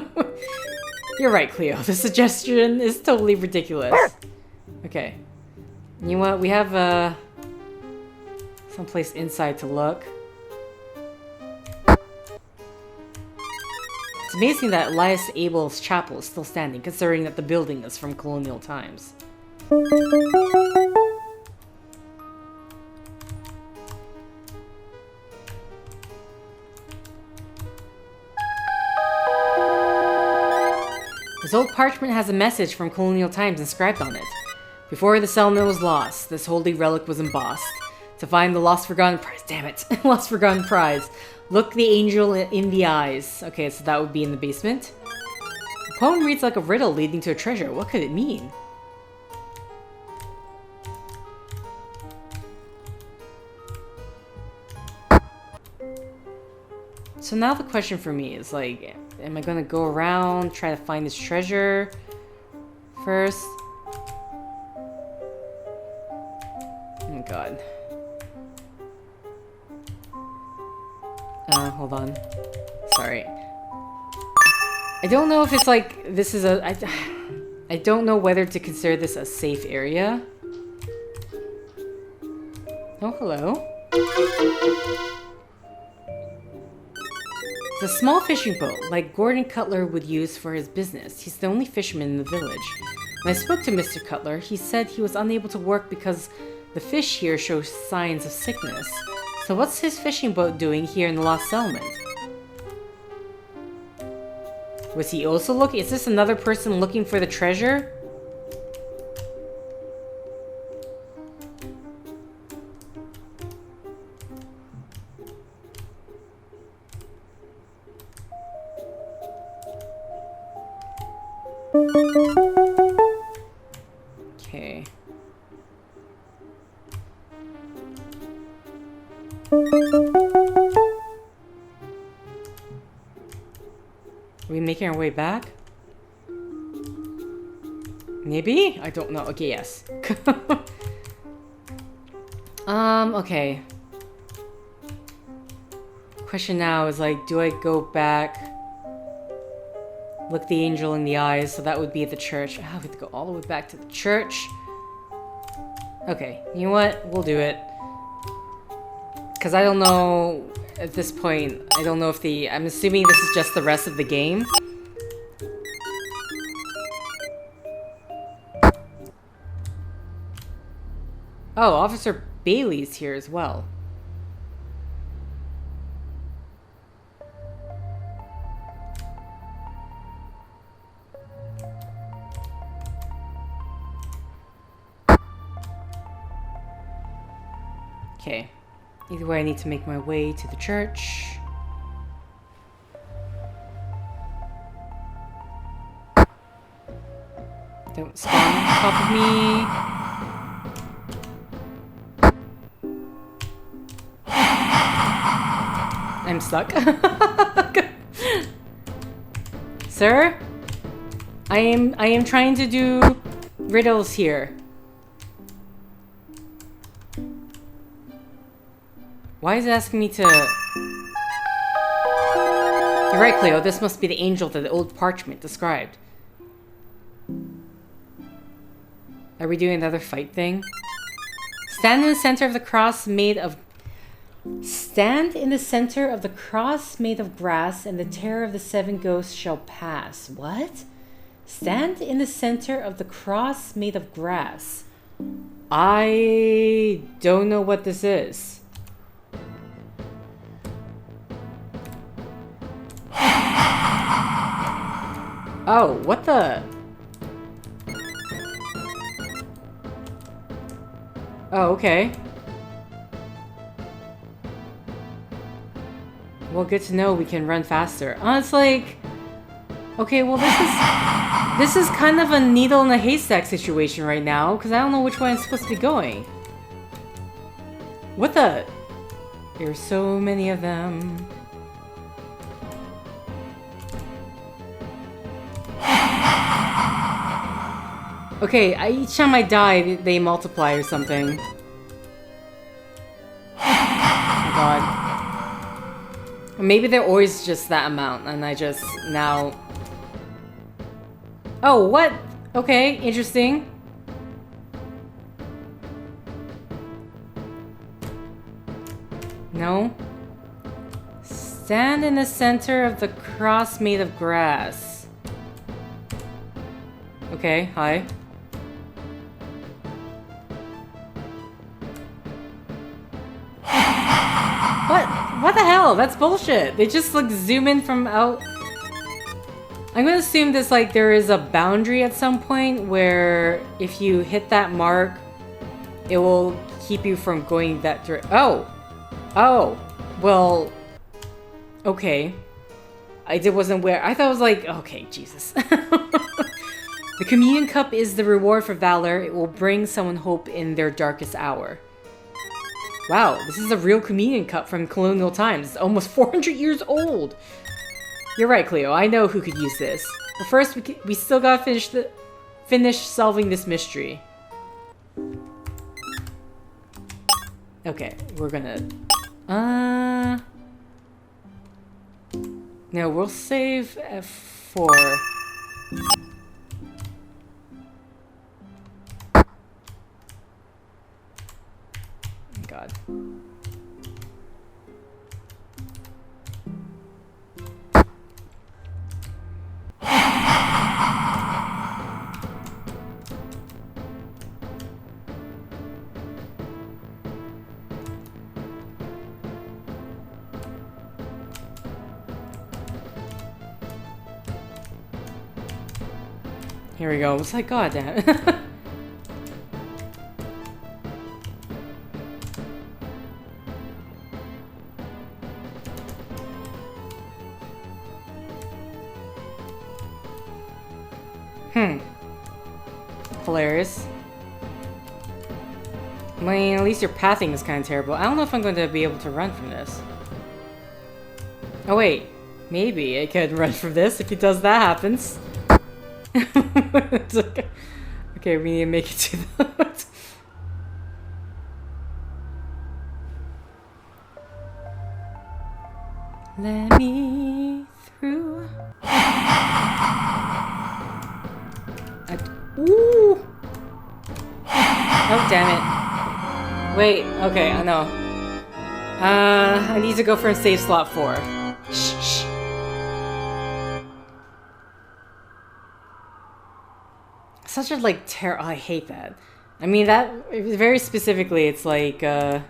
You're right, Cleo. The suggestion is totally ridiculous. Okay. You know what? We have, someplace inside to look. It's amazing that Elias Abel's chapel is still standing, considering that the building is from colonial times. This old parchment has a message from colonial times inscribed on it. Before the settlement was lost, this holy relic was embossed. To find the lost forgotten prize, damn it, lost forgotten prize. Look the angel in the eyes. Okay, so that would be in the basement. The poem reads like a riddle leading to a treasure. What could it mean? So now the question for me is like, am I gonna go around, try to find this treasure first? Oh god. Hold on. Sorry. I don't know if it's like, this is a... I don't know whether to consider this a safe area. Oh, hello. It's a small fishing boat, like Gordon Cutler would use for his business. He's the only fisherman in the village. When I spoke to Mr. Cutler, he said he was unable to work because the fish here show signs of sickness. So what's his fishing boat doing here in the Lost Settlement? Was he also looking? Is this another person looking for the treasure? Okay. Are we making our way back? Maybe? I don't know. Okay, yes. Okay. Question now is like, do I go back? Look the angel in the eyes, so that would be at the church. I have to go all the way back to the church. Okay, you know what? We'll do it. Because I don't know, at this point, I don't know if I'm assuming this is just the rest of the game. Oh, Officer Bailey's here as well. Okay. Either way, I need to make my way to the church. Don't spawn on top of me. I'm stuck. Sir? I am trying to do riddles here. Why is it asking me to... You're right, Cleo. This must be the angel that the old parchment described. Are we doing another fight thing? Stand in the center of the cross made of... Stand in the center of the cross made of grass, and the terror of the 7 ghosts shall pass. What? Stand in the center of the cross made of grass. I don't know what this is. Oh, what the... Oh, okay. Well, good to know we can run faster. Oh, it's like... Okay, well this is kind of a needle in a haystack situation right now, because I don't know which way I'm supposed to be going. What the... There's so many of them. Okay, each time I die, they multiply or something. Oh my god. Or maybe they're always just that amount, and I just now... Oh, what? Okay, interesting. No. Stand in the center of the cross made of grass. Okay, hi. What the hell? That's bullshit. They just like zoom in from out. I'm gonna assume this like there is a boundary at some point where if you hit that mark, it will keep you from going that direction. Oh, well, okay. I wasn't aware. I thought it was like, okay, Jesus. The communion cup is the reward for valor. It will bring someone hope in their darkest hour. Wow, this is a real communion cup from colonial times. It's almost 400 years old. You're right, Cleo. I know who could use this. But first, we still gotta finish solving this mystery. Okay, we're gonna... No, we'll save F4. God. Here we go. It's like, god damn it. Hilarious. I mean, at least your pathing is kind of terrible. I don't know if I'm going to be able to run from this. Oh wait, maybe I could run from this if it does that happens. Okay, we need to make it to the... Let me through. Ooh! Oh, damn it. Wait, okay, I know. I need to go for a save slot 4. Shh. Such a, like, terror. Oh, I hate that. I mean, that, very specifically, it's like, yeah.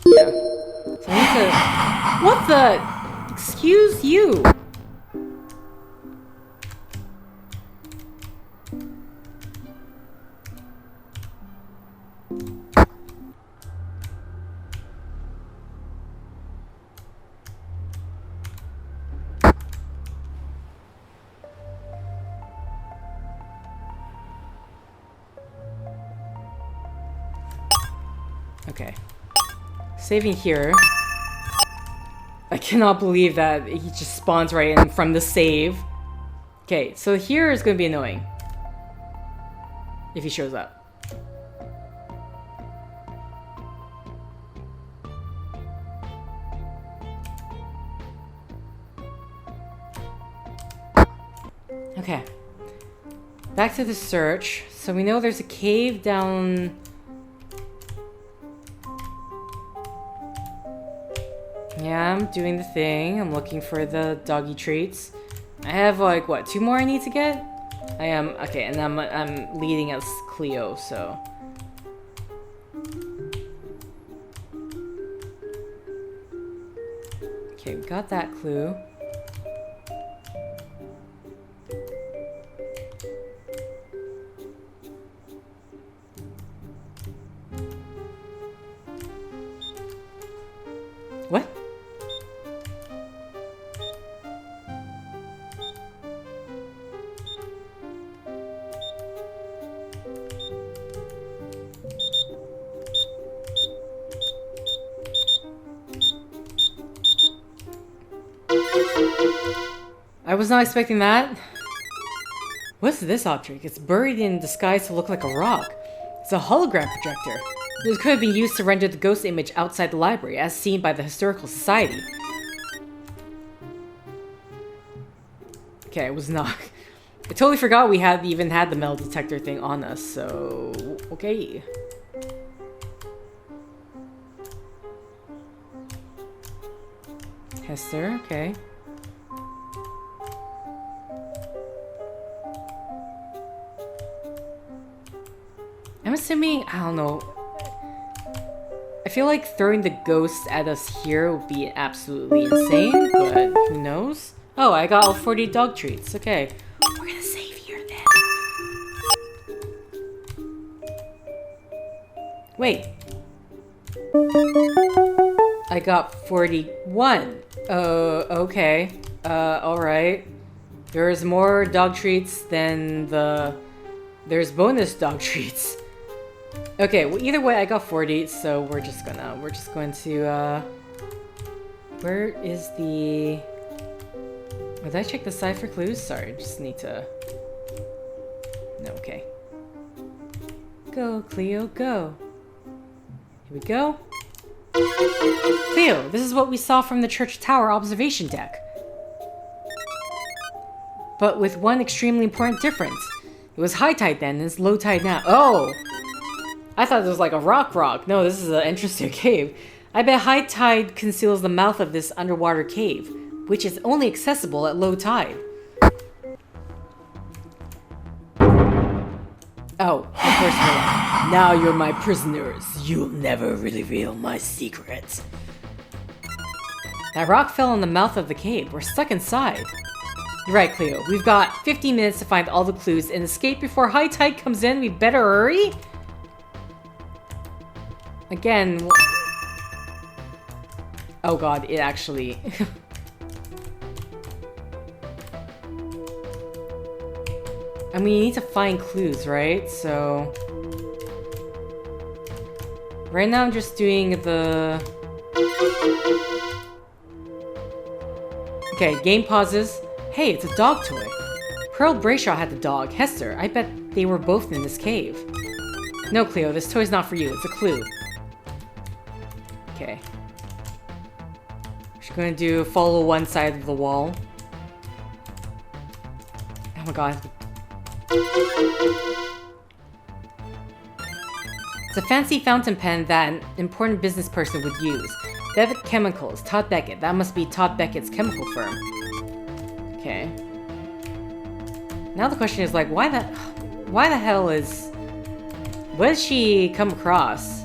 So I need to... What the? Excuse you! Okay. Saving here. I cannot believe that he just spawns right in from the save. Okay, so here is going to be annoying. If he shows up. Okay. Back to the search. So we know there's a cave down... Yeah, I'm doing the thing. I'm looking for the doggy treats. I have like, what, 2 more I need to get? I am... Okay, and I'm leading as Cleo, so... Okay, we got that clue. What? I was not expecting that. What's this object? It's buried in disguise to look like a rock. It's a hologram projector. This could have been used to render the ghost image outside the library, as seen by the Historical Society. Okay, I was not... I totally forgot we even had the metal detector thing on us, so... Okay. Hester, okay. I'm assuming... I don't know... I feel like throwing the ghosts at us here would be absolutely insane, but who knows? Oh, I got all 40 dog treats. Okay. We're gonna save here then. Wait. I got 41. Okay. Alright. There's more dog treats than there's bonus dog treats. Okay, well either way I got 40, so we're just going to where is the... Oh, did I check the side for clues? Sorry, just need to... No, okay. Go, Cleo, go. Here we go. Cleo, this is what we saw from the church tower observation deck. But with one extremely important difference. It was high tide then, and it's low tide now. Oh! I thought it was like a rock. No, this is an interesting cave. I bet high tide conceals the mouth of this underwater cave, which is only accessible at low tide. Oh, of course not. Now you're my prisoners. You'll never reveal my secret. That rock fell in the mouth of the cave. We're stuck inside. You're right, Cleo. We've got 15 minutes to find all the clues and escape before high tide comes in. We better hurry. Again... Oh god, it actually... I mean, you need to find clues, right? So... Right now I'm just doing the... Okay, game pauses. Hey, it's a dog toy. Pearl Brayshaw had the dog. Hester, I bet they were both in this cave. No, Cleo, this toy's not for you. It's a clue. Okay. Just gonna do follow one side of the wall. Oh my god. It's a fancy fountain pen that an important business person would use. Beckett Chemicals, Todd Beckett. That must be Todd Beckett's chemical firm. Okay. Now the question is like, why the hell is... What did she come across?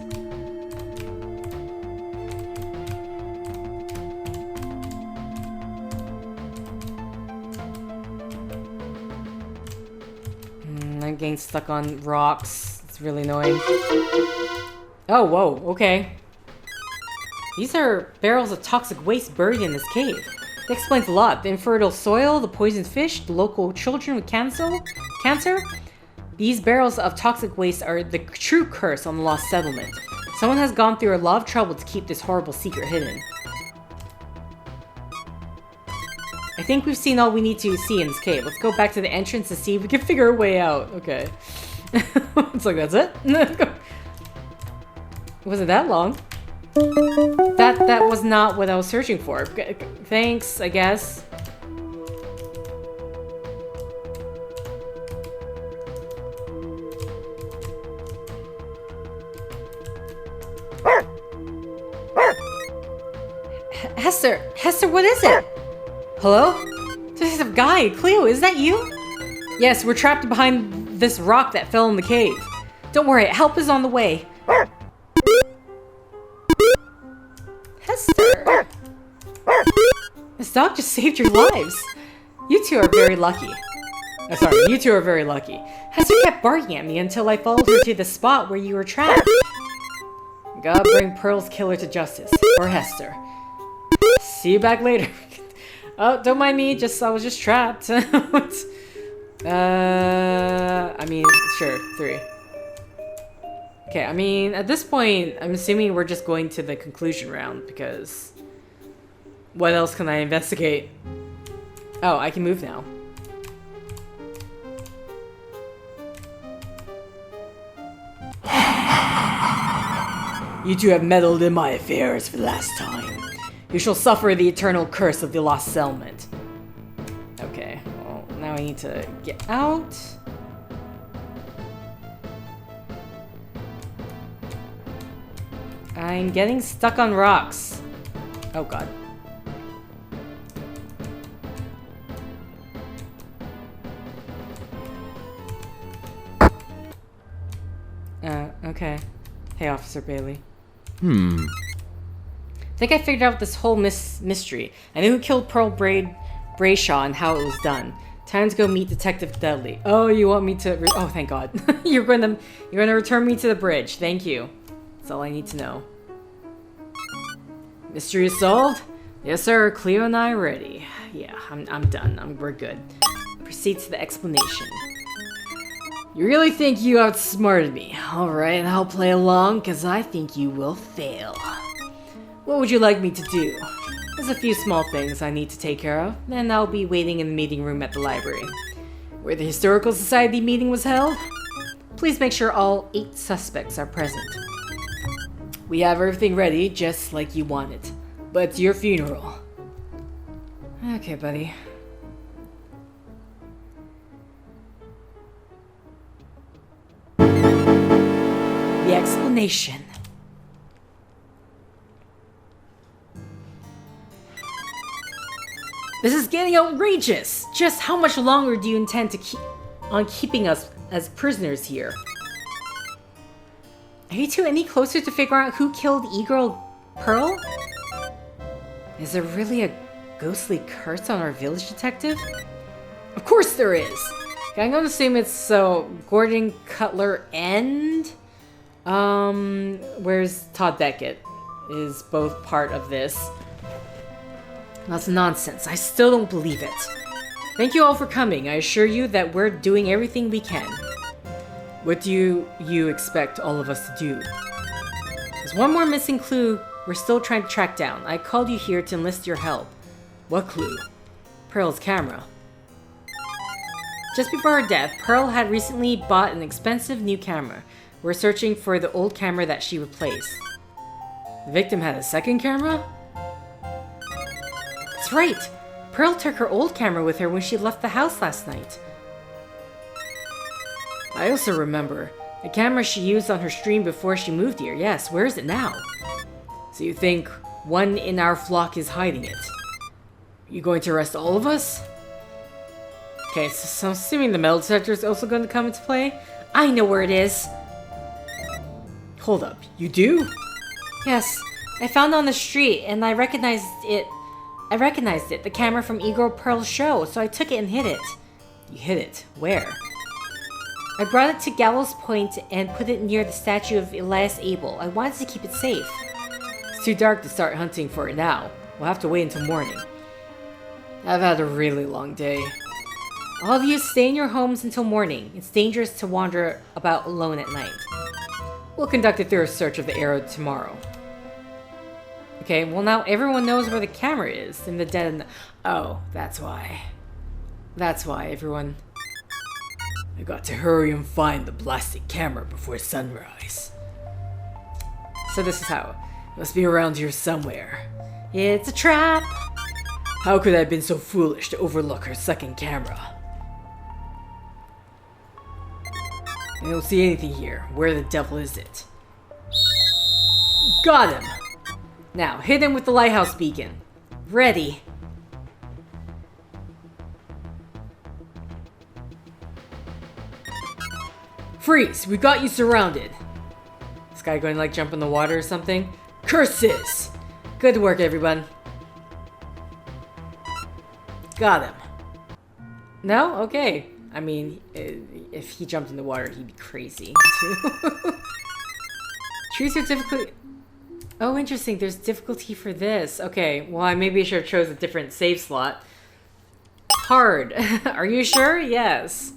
I'm getting stuck on rocks. It's really annoying. Oh, whoa, okay. These are barrels of toxic waste buried in this cave. That explains a lot. The infertile soil, the poisoned fish, the local children with cancer. These barrels of toxic waste are the true curse on the lost settlement. Someone has gone through a lot of trouble to keep this horrible secret hidden. I think we've seen all we need to see in this cave. Let's go back to the entrance to see if we can figure a way out. Okay. It's like, that's it? Was it that long? That was not what I was searching for. Thanks, I guess. Hester, what is it? Hello? This is a guy. Cleo, is that you? Yes, we're trapped behind this rock that fell in the cave. Don't worry, help is on the way. Hester. This dog just saved your lives. You two are very lucky. Sorry, you two are very lucky. Hester kept barking at me until I followed her to the spot where you were trapped. Gotta bring Pearl's killer to justice. For Hester. See you back later. Oh, don't mind me. I was just trapped. I mean, sure, 3. Okay, I mean, at this point, I'm assuming we're just going to the conclusion round, because what else can I investigate? Oh, I can move now. You two have meddled in my affairs for the last time. You shall suffer the eternal curse of the lost settlement. Okay, well, now I need to get out. I'm getting stuck on rocks. Oh god. Okay. Hey, Officer Bailey. I think I figured out this whole mystery. I knew who killed Pearl Brayshaw and how it was done. Time to go meet Detective Dudley. Oh, you want me to? Oh, thank God. you're gonna return me to the bridge. Thank you. That's all I need to know. Mystery is solved. Yes, sir. Cleo and I are ready. Yeah, I'm done. We're good. Proceed to the explanation. You really think you outsmarted me? All right, I'll play along because I think you will fail. What would you like me to do? There's a few small things I need to take care of, and I'll be waiting in the meeting room at the library. Where the Historical Society meeting was held? Please make sure all 8 suspects are present. We have everything ready, just like you wanted. But it's your funeral. Okay, buddy. The explanation. This is getting outrageous! Just how much longer do you intend to keep on keeping us as prisoners here? Are you two any closer to figure out who killed E-Girl Pearl? Is there really a ghostly curse on our village, detective? Of course there is! Okay, I'm gonna assume it's Gordon Cutler and where's Todd Beckett is both part of this. That's nonsense. I still don't believe it. Thank you all for coming. I assure you that we're doing everything we can. What do you expect all of us to do? There's one more missing clue we're still trying to track down. I called you here to enlist your help. What clue? Pearl's camera. Just before her death, Pearl had recently bought an expensive new camera. We're searching for the old camera that she replaced. The victim had a second camera? That's right! Pearl took her old camera with her when she left the house last night. I also remember the camera she used on her stream before she moved here. Yes, where is it now? So you think one in our flock is hiding it? Are you going to arrest all of us? Okay, so I'm assuming the metal detector is also going to come into play? I know where it is! Hold up, you do? Yes, I found it on the street and I recognized it, the camera from E-Girl Pearl's show, so I took it and hid it. You hid it? Where? I brought it to Gallows Point and put it near the statue of Elias Abel. I wanted to keep it safe. It's too dark to start hunting for it now. We'll have to wait until morning. I've had a really long day. All of you stay in your homes until morning. It's dangerous to wander about alone at night. We'll conduct a thorough search of the area tomorrow. Okay, well now everyone knows where the camera is in the dead end. Oh, that's why. That's why, everyone. I got to hurry and find the blasted camera before sunrise. So this is how. It must be around here somewhere. It's a trap! How could I have been so foolish to overlook her second camera? I don't see anything here. Where the devil is it? Got him! Now, hit him with the lighthouse beacon. Ready. Freeze! We got you surrounded! This guy going to like jump in the water or something? Curses! Good work, everyone. Got him. No? Okay. I mean, if he jumped in the water, he'd be crazy, too. Choose your difficulty... Oh, interesting. There's difficulty for this. Okay, well, maybe I should have chose a different save slot. Hard. Are you sure? Yes.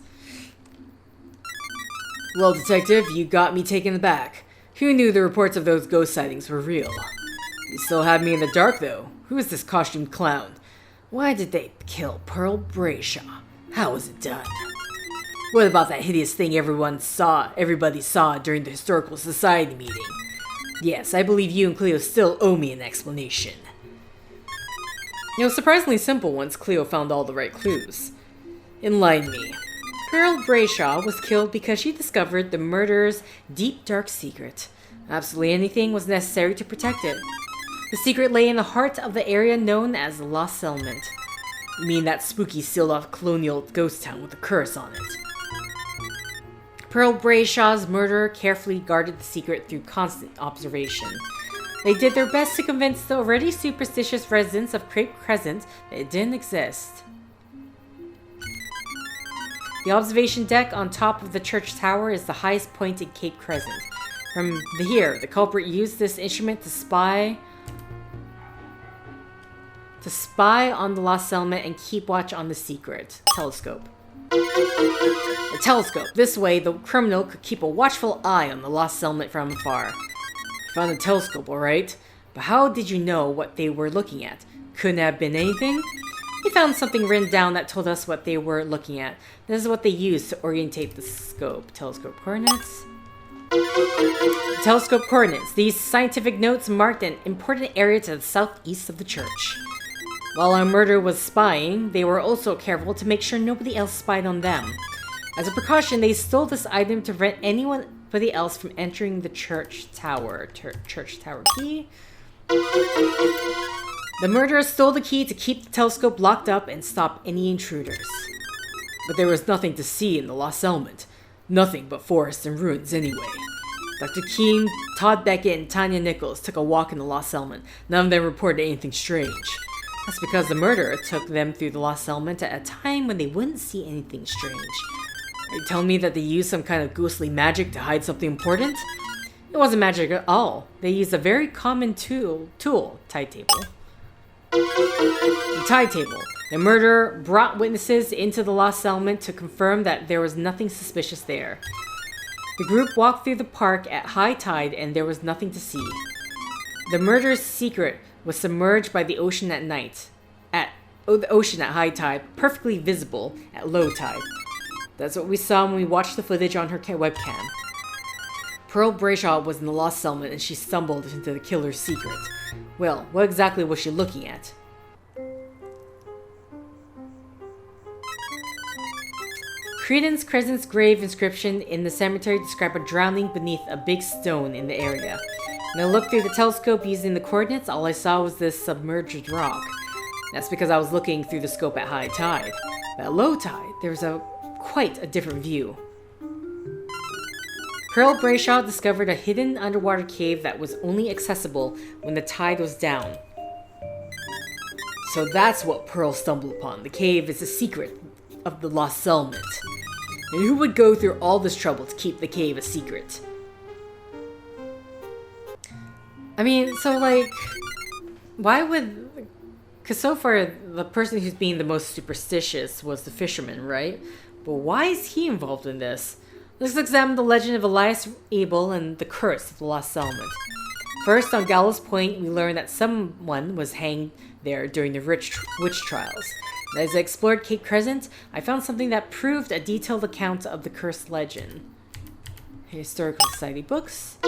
Well, detective, you got me taken aback. Who knew the reports of those ghost sightings were real? You still have me in the dark, though. Who is this costumed clown? Why did they kill Pearl Brayshaw? How was it done? What about that hideous thing everybody saw during the Historical Society meeting? Yes, I believe you and Cleo still owe me an explanation. It was surprisingly simple once Cleo found all the right clues. Enlighten me. Pearl Brayshaw was killed because she discovered the murderer's deep, dark secret. Absolutely anything was necessary to protect it. The secret lay in the heart of the area known as the Lost Settlement. You mean that spooky sealed-off colonial ghost town with a curse on it? Pearl Brayshaw's murderer carefully guarded the secret through constant observation. They did their best to convince the already superstitious residents of Cape Crescent that it didn't exist. The observation deck on top of the church tower is the highest point in Cape Crescent. From here, the culprit used this instrument to spy on the Lost Settlement and keep watch on the secret telescope. The telescope. This way, the criminal could keep a watchful eye on the Lost Settlement from afar. You found the telescope, alright. But how did you know what they were looking at? Couldn't have been anything? We found something written down that told us what they were looking at. This is what they used to orientate the scope. Telescope coordinates. Telescope coordinates. These scientific notes marked an important area to the southeast of the church. While our murderer was spying, they were also careful to make sure nobody else spied on them. As a precaution, they stole this item to prevent anybody else from entering the church tower. Church tower key? The murderer stole the key to keep the telescope locked up and stop any intruders. But there was nothing to see in the Lost Settlement. Nothing but forests and ruins anyway. Dr. Keene, Todd Beckett, and Tanya Nichols took a walk in the Lost Settlement. None of them reported anything strange. That's because the murderer took them through the Lost Settlement at a time when they wouldn't see anything strange. Are you telling me that they used some kind of ghostly magic to hide something important? It wasn't magic at all. They used a very common tool, tide table. The tide table. The murderer brought witnesses into the Lost Settlement to confirm that there was nothing suspicious there. The group walked through the park at high tide and there was nothing to see. The murderer's secret was submerged by the ocean at night. The ocean at high tide, perfectly visible at low tide. That's what we saw when we watched the footage on her webcam. Pearl Brayshaw was in the Lost Settlement and she stumbled into the killer's secret. Well, what exactly was she looking at? Credence Crescent's grave inscription in the cemetery described a drowning beneath a big stone in the area. When I looked through the telescope using the coordinates, all I saw was this submerged rock. That's because I was looking through the scope at high tide. But at low tide, there was quite a different view. Pearl Brayshaw discovered a hidden underwater cave that was only accessible when the tide was down. So that's what Pearl stumbled upon. The cave is a secret of the Lost Settlement. And who would go through all this trouble to keep the cave a secret? I mean, so like, why would... Because so far, the person who's being the most superstitious was the fisherman, right? But why is he involved in this? Let's examine the legend of Elias Abel and the curse of the Lost Settlement. First, on Gallows Point, we learn that someone was hanged there during the witch trials. And as I explored Cape Crescent, I found something that proved a detailed account of the cursed legend. Historical Society books.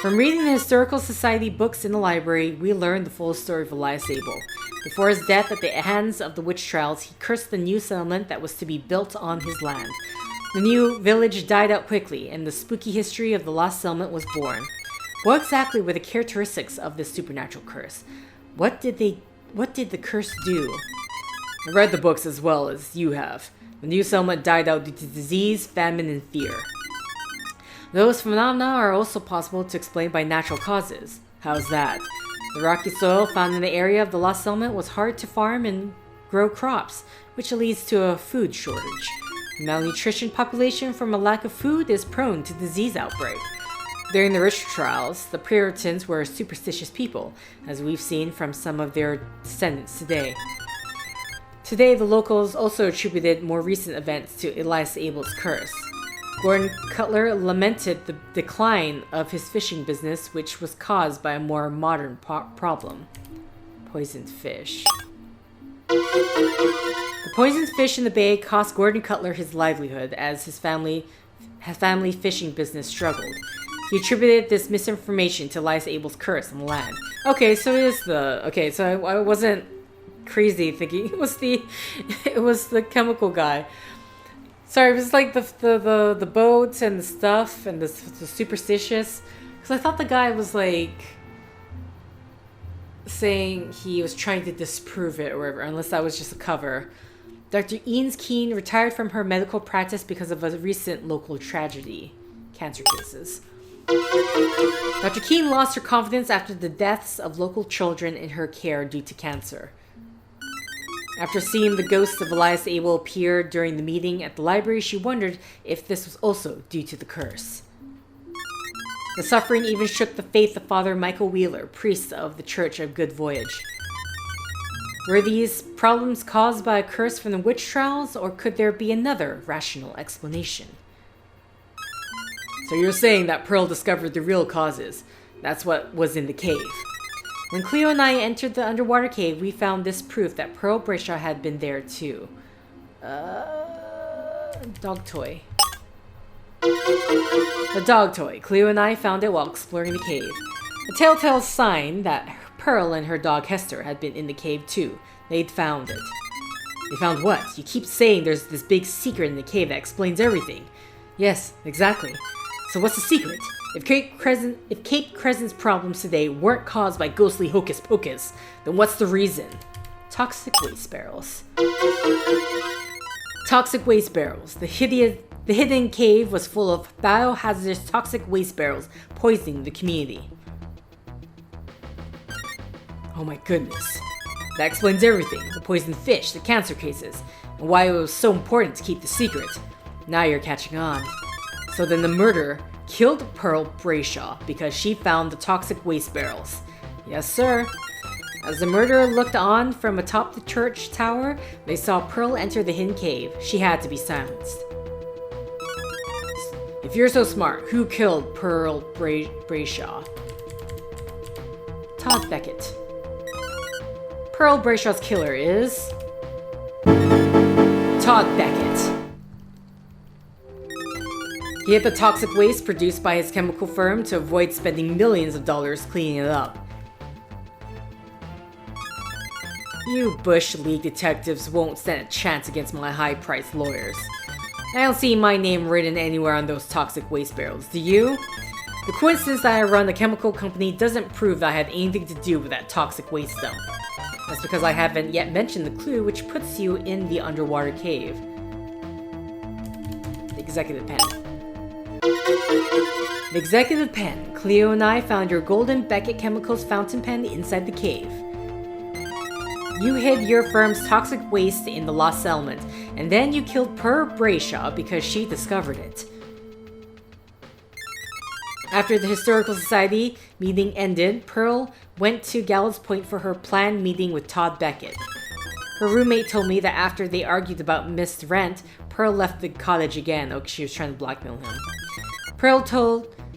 From reading the Historical Society books in the library, we learned the full story of Elias Abel. Before his death at the hands of the witch trials, he cursed the new settlement that was to be built on his land. The new village died out quickly, and the spooky history of the Lost Settlement was born. What exactly were the characteristics of this supernatural curse? What did the curse do? I read the books as well as you have. The new settlement died out due to disease, famine, and fear. Those phenomena are also possible to explain by natural causes. How's that? The rocky soil found in the area of the Lost Settlement was hard to farm and grow crops, which leads to a food shortage. The malnutrition population from a lack of food is prone to disease outbreak. During the ritual trials, the Puritans were superstitious people, as we've seen from some of their descendants today. Today, the locals also attributed more recent events to Elias Abel's curse. Gordon Cutler lamented the decline of his fishing business, which was caused by a more modern problem: poisoned fish. The poisoned fish in the bay cost Gordon Cutler his livelihood as his family fishing business struggled. He attributed this misinformation to Elias Abel's curse on the land. Okay, so it is the... Okay, so I wasn't crazy thinking it was the chemical guy. Sorry, it was like the boats and the stuff and the superstitious. Because I thought the guy was like saying he was trying to disprove it or whatever, unless that was just a cover. Dr. Eanes Keene retired from her medical practice because of a recent local tragedy. Cancer cases. Dr. Keene lost her confidence after the deaths of local children in her care due to cancer. After seeing the ghost of Elias Abel appear during the meeting at the library, she wondered if this was also due to the curse. The suffering even shook the faith of Father Michael Wheeler, priest of the Church of Good Voyage. Were these problems caused by a curse from the witch trials, or could there be another rational explanation? So you're saying that Pearl discovered the real causes. That's what was in the cave. When Cleo and I entered the underwater cave, we found this proof that Pearl Brayshaw had been there too. Dog toy. The dog toy. Cleo and I found it while exploring the cave. A telltale sign that Pearl and her dog Hester had been in the cave too. They'd found it. They found what? You keep saying there's this big secret in the cave that explains everything. Yes, exactly. So what's the secret? If Cape Crescent's problems today weren't caused by ghostly hocus pocus, then what's the reason? Toxic waste barrels. Toxic waste barrels. The hidden cave was full of biohazardous toxic waste barrels, poisoning the community. Oh my goodness. That explains everything. The poisoned fish, the cancer cases, and why it was so important to keep the secret. Now you're catching on. So then the murderer killed Pearl Brayshaw because she found the toxic waste barrels. Yes, sir. As the murderer looked on from atop the church tower, they saw Pearl enter the hidden cave. She had to be silenced. If you're so smart, who killed Pearl Brayshaw? Todd Beckett. Pearl Brayshaw's killer is... Todd Beckett. He hid the toxic waste produced by his chemical firm to avoid spending millions of dollars cleaning it up. You Bush League detectives won't stand a chance against my high-priced lawyers. I don't see my name written anywhere on those toxic waste barrels, do you? The coincidence that I run a chemical company doesn't prove that I had anything to do with that toxic waste dump. That's because I haven't yet mentioned the clue which puts you in the underwater cave. The executive pen. The executive pen. Cleo and I found your golden Beckett Chemicals fountain pen inside the cave. You hid your firm's toxic waste in the Lost Settlement, and then you killed Pearl Brayshaw because she discovered it. After the Historical Society meeting ended, Pearl went to Gallows Point for her planned meeting with Todd Beckett. Her roommate told me that after they argued about missed rent, Pearl left the cottage again. Oh, she was trying to blackmail him.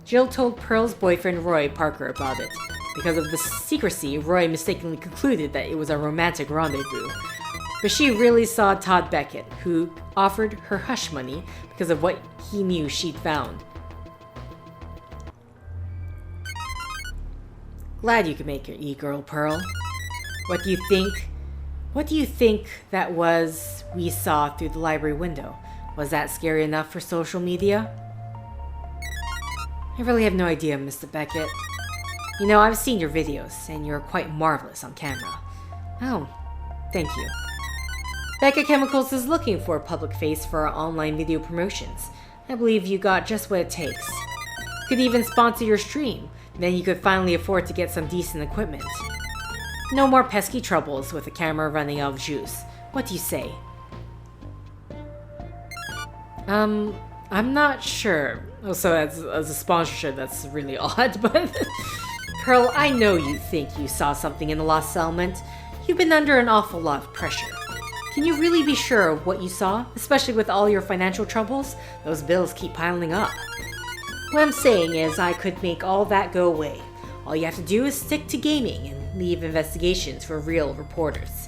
Jill told Pearl's boyfriend Roy Parker about it. Because of the secrecy, Roy mistakenly concluded that it was a romantic rendezvous. But she really saw Todd Beckett, who offered her hush money because of what he knew she'd found. Glad you could make your e-girl, Pearl. What do you think? What do you think that was we saw through the library window? Was that scary enough for social media? I really have no idea, Mr. Beckett. You know, I've seen your videos, and you're quite marvelous on camera. Oh, thank you. Beckett Chemicals is looking for a public face for our online video promotions. I believe you got just what it takes. Could even sponsor your stream, then you could finally afford to get some decent equipment. No more pesky troubles with the camera running out of juice. What do you say? I'm not sure. Also, as a sponsorship, that's really odd, but... Pearl, I know you think you saw something in the lost settlement. You've been under an awful lot of pressure. Can you really be sure of what you saw, especially with all your financial troubles? Those bills keep piling up. What I'm saying is I could make all that go away. All you have to do is stick to gaming and leave investigations for real reporters.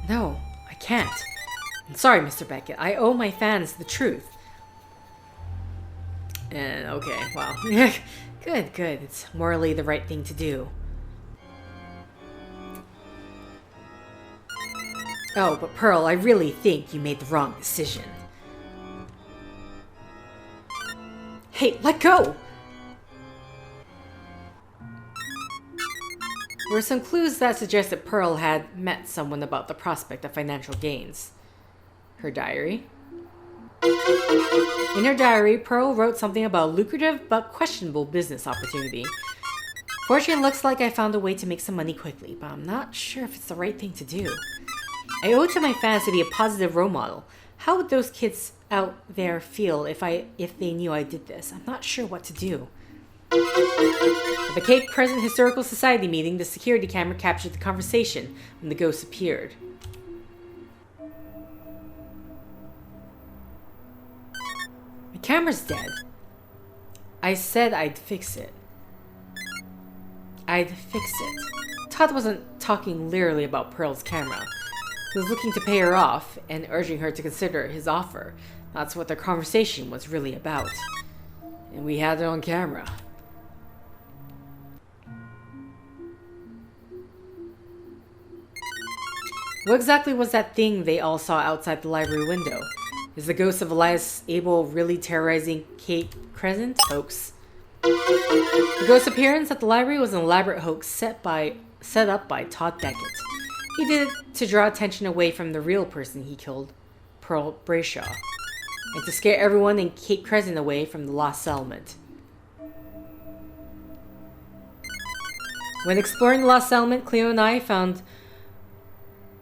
No, I can't. I'm sorry, Mr. Beckett. I owe my fans the truth. And okay, wow. Good. It's morally the right thing to do. Oh, but Pearl, I really think you made the wrong decision. Hey, let go! There were some clues that suggested Pearl had met someone about the prospect of financial gains. Her diary. In her diary, Pearl wrote something about a lucrative but questionable business opportunity. Fortunately, it looks like I found a way to make some money quickly, but I'm not sure if it's the right thing to do. I owe it to my fans to be a positive role model. How would those kids out there feel if they knew I did this? I'm not sure what to do. At the Cape Crescent Historical Society meeting, the security camera captured the conversation when the ghost appeared. My camera's dead. I said I'd fix it. Todd wasn't talking literally about Pearl's camera. He was looking to pay her off and urging her to consider his offer. That's what their conversation was really about. And we had it on camera. What exactly was that thing they all saw outside the library window? Is the ghost of Elias Abel really terrorizing Cape Crescent? Hoax. The ghost's appearance at the library was an elaborate hoax set up by Todd Beckett. He did it to draw attention away from the real person he killed, Pearl Brayshaw, and to scare everyone in Cape Crescent away from the lost settlement. When exploring the lost settlement, Cleo and I found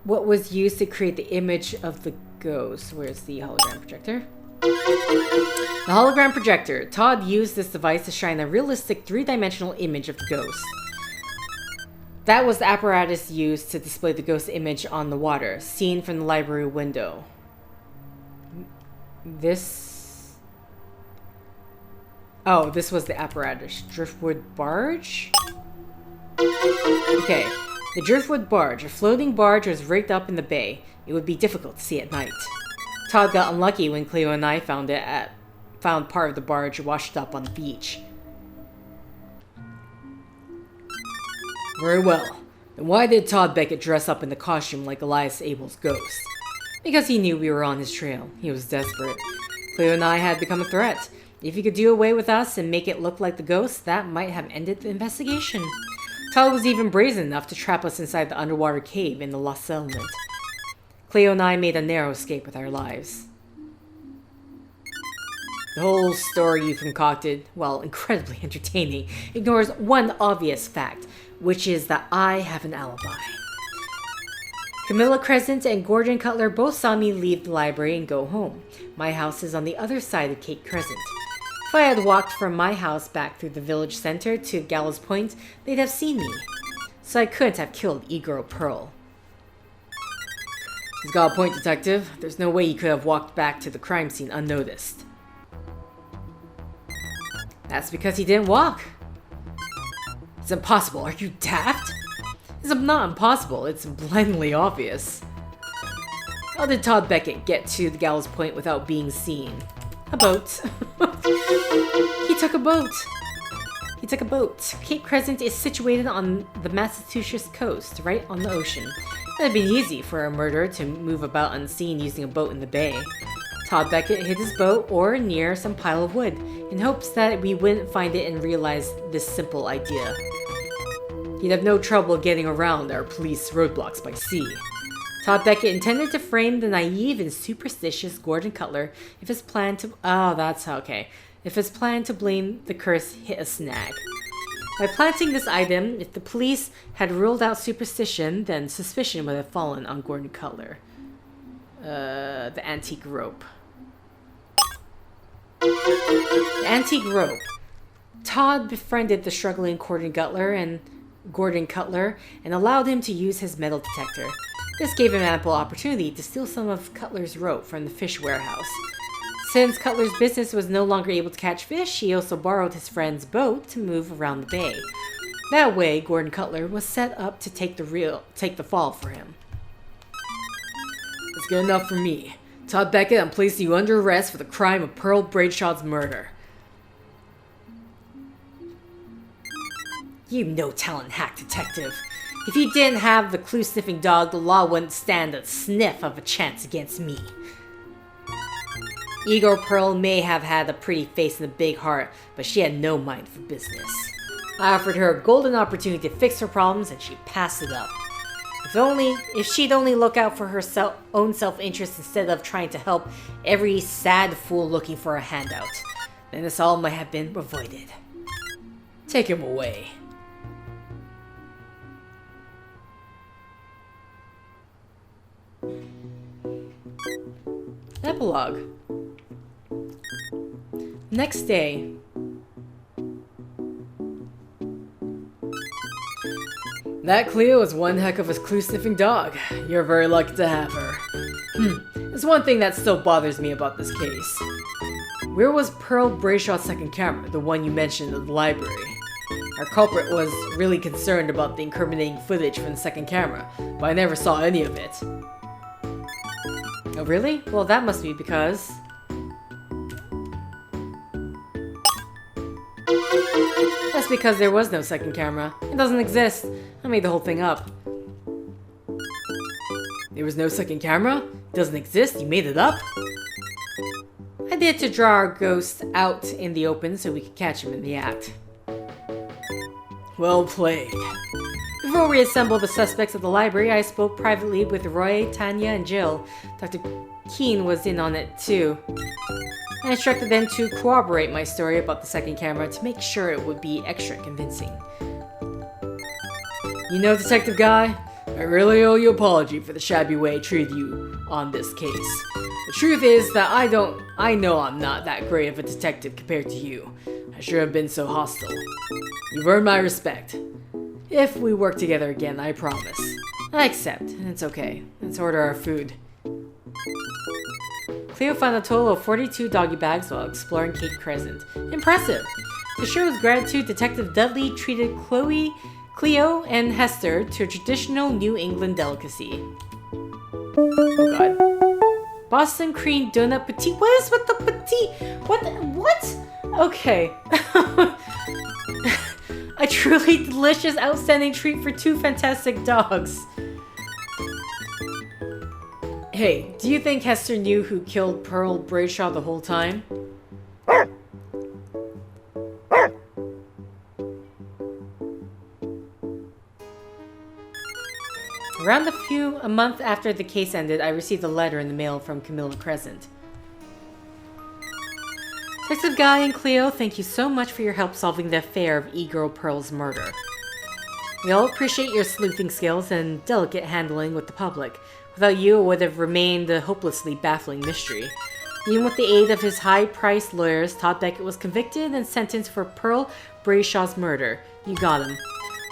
what was used to create the image of the ghost. Where's the hologram projector? The hologram projector. Todd used this device to shine a realistic three-dimensional image of the ghost. That was the apparatus used to display the ghost image on the water, seen from the library window. This was the apparatus. Driftwood barge? Okay. The driftwood barge. A floating barge was rigged up in the bay. It would be difficult to see at night. Todd got unlucky when Cleo and I found part of the barge washed up on the beach. Very well. Then why did Todd Beckett dress up in the costume like Elias Abel's ghost? Because he knew we were on his trail. He was desperate. Cleo and I had become a threat. If he could do away with us and make it look like the ghost, that might have ended the investigation. Todd was even brazen enough to trap us inside the underwater cave in the lost settlement. Cleo and I made a narrow escape with our lives. The whole story you concocted, while incredibly entertaining, ignores one obvious fact, which is that I have an alibi. Camilla Crescent and Gordon Cutler both saw me leave the library and go home. My house is on the other side of Cape Crescent. If I had walked from my house back through the village center to Gallows Point, they'd have seen me. So I couldn't have killed E-Girl Pearl. He's got a point, Detective. There's no way he could have walked back to the crime scene unnoticed. That's because he didn't walk. It's impossible. Are you daft? It's not impossible. It's blindly obvious. How did Todd Beckett get to the gallows point without being seen? A boat. He took a boat. He took a boat. Cape Crescent is situated on the Massachusetts coast, right on the ocean. It would be easy for a murderer to move about unseen using a boat in the bay. Todd Beckett hid his boat or near some pile of wood in hopes that we wouldn't find it and realize this simple idea. He'd have no trouble getting around our police roadblocks by sea. Todd Beckett intended to frame the naive and superstitious Gordon Cutler if his plan to... Oh, that's okay. If his plan to blame the curse hit a snag. By planting this item, if the police had ruled out superstition, then suspicion would have fallen on Gordon Cutler. The antique rope. The antique rope. Todd befriended the struggling Gordon Cutler and allowed him to use his metal detector. This gave him ample opportunity to steal some of Cutler's rope from the fish warehouse. Since Cutler's business was no longer able to catch fish, he also borrowed his friend's boat to move around the bay. That way, Gordon Cutler was set up to take the fall for him. That's good enough for me. Todd Beckett, I'm placing you under arrest for the crime of Pearl Bradshaw's murder. You no-talent hack detective. If you didn't have the clue-sniffing dog, the law wouldn't stand a sniff of a chance against me. Igor Pearl may have had a pretty face and a big heart, but she had no mind for business. I offered her a golden opportunity to fix her problems, and she passed it up. If she'd only look out for her own self-interest instead of trying to help every sad fool looking for a handout, then this all might have been avoided. Take him away. Epilogue. Next day. That Cleo is one heck of a clue-sniffing dog. You're very lucky to have her. There's one thing that still bothers me about this case. Where was Pearl Bradshaw's second camera, the one you mentioned in the library? Our culprit was really concerned about the incriminating footage from the second camera, but I never saw any of it. Oh, really? Well, that must be because... That's because there was no second camera. It doesn't exist. I made the whole thing up. There was no second camera? It doesn't exist? You made it up? I did to draw our ghost out in the open so we could catch him in the act. Well played. Before we assembled the suspects at the library, I spoke privately with Roy, Tanya, and Jill. Dr. Keene was in on it too. I instructed them to corroborate my story about the second camera to make sure it would be extra convincing. You know, Detective Guy, I really owe you an apology for the shabby way I treated you on this case. The truth is that I know I'm not that great of a detective compared to you. I shouldn't have been so hostile. You've earned my respect. If we work together again, I promise. I accept, and it's okay. Let's order our food. Cleo found a total of 42 doggy bags while exploring Cape Crescent. Impressive! To show his gratitude, Detective Dudley treated Cleo, and Hester to a traditional New England delicacy. Oh god. Boston cream donut petite. What is with the petite? What? Okay. A truly delicious, outstanding treat for two fantastic dogs. Hey, do you think Hester knew who killed Pearl Bradshaw the whole time? Around a month after the case ended, I received a letter in the mail from Camilla Crescent. Detective Guy and Cleo, thank you so much for your help solving the affair of E-Girl Pearl's murder. We all appreciate your sleuthing skills and delicate handling with the public. Without you, it would have remained a hopelessly baffling mystery. Even with the aid of his high-priced lawyers, Todd Beckett was convicted and sentenced for Pearl Bradshaw's murder. You got him.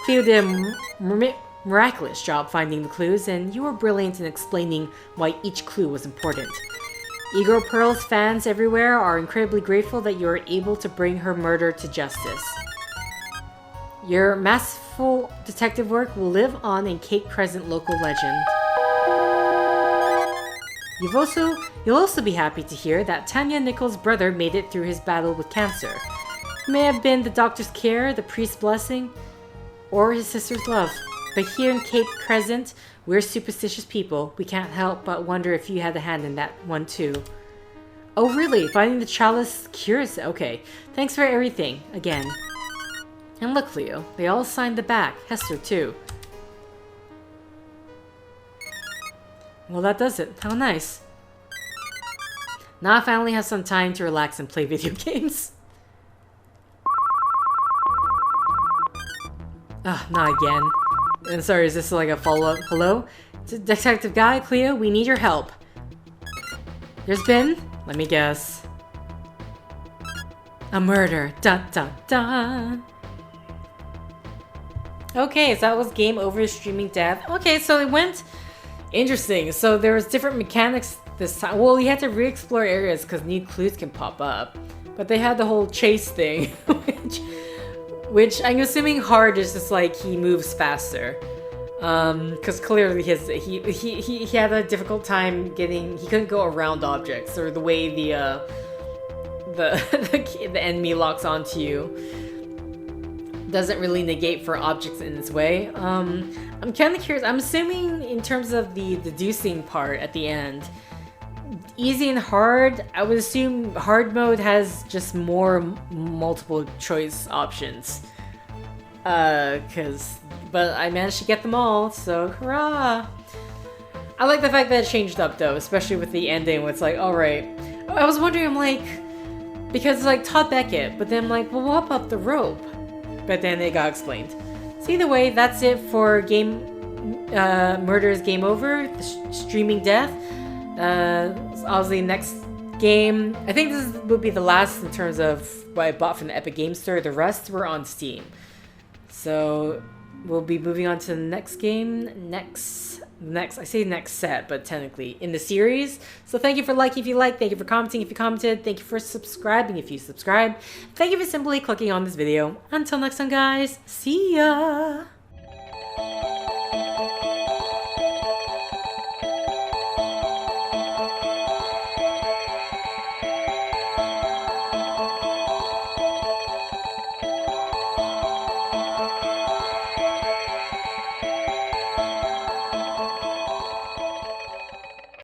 Cleo did a miraculous job finding the clues, and you were brilliant in explaining why each clue was important. Ego Pearl's fans everywhere are incredibly grateful that you are able to bring her murder to justice. Your masterful detective work will live on in Cape Crescent local legend. You'll also be happy to hear that Tanya Nichols' brother made it through his battle with cancer. It may have been the doctor's care, the priest's blessing, or his sister's love. But here in Cape Crescent, we're superstitious people. We can't help but wonder if you had a hand in that one too. Oh really? Finding the chalice cures? Okay. Thanks for everything, again. And look, Leo, they all signed the back. Hester too. Well, that does it. How nice. Now I finally have some time to relax and play video games. Ah, not again. And sorry, is this like a follow-up? Hello? Detective Guy, Cleo, we need your help. There's been, let me guess, a murder. Dun dun dun. Okay, so that was game over, streaming death. Okay, so it went interesting. So there was different mechanics this time. Well, you had to re-explore areas because new clues can pop up. But they had the whole chase thing, which I'm assuming hard is just like he moves faster. Because clearly he had a difficult time getting. He couldn't go around objects, or the way the enemy locks onto you doesn't really negate for objects in this way. I'm kind of curious. I'm assuming in terms of the deducing part at the end, easy and hard, I would assume hard mode has just more multiple choice options. But I managed to get them all, so hurrah! I like the fact that it changed up though, especially with the ending where it's like, alright. I was wondering, I'm like, because it's like Todd Beckett, but then I'm like, well, what about the rope? But then it got explained. So either way, that's it for Murder is Game Over, the streaming death. Obviously next game, I think this would be the last in terms of what I bought from the Epic Game Store. The rest were on Steam. So we'll be moving on to the next game, I say next set, but technically in the series. So thank you for liking if you liked, thank you for commenting if you commented, thank you for subscribing if you subscribed, thank you for simply clicking on this video. Until next time guys, see ya!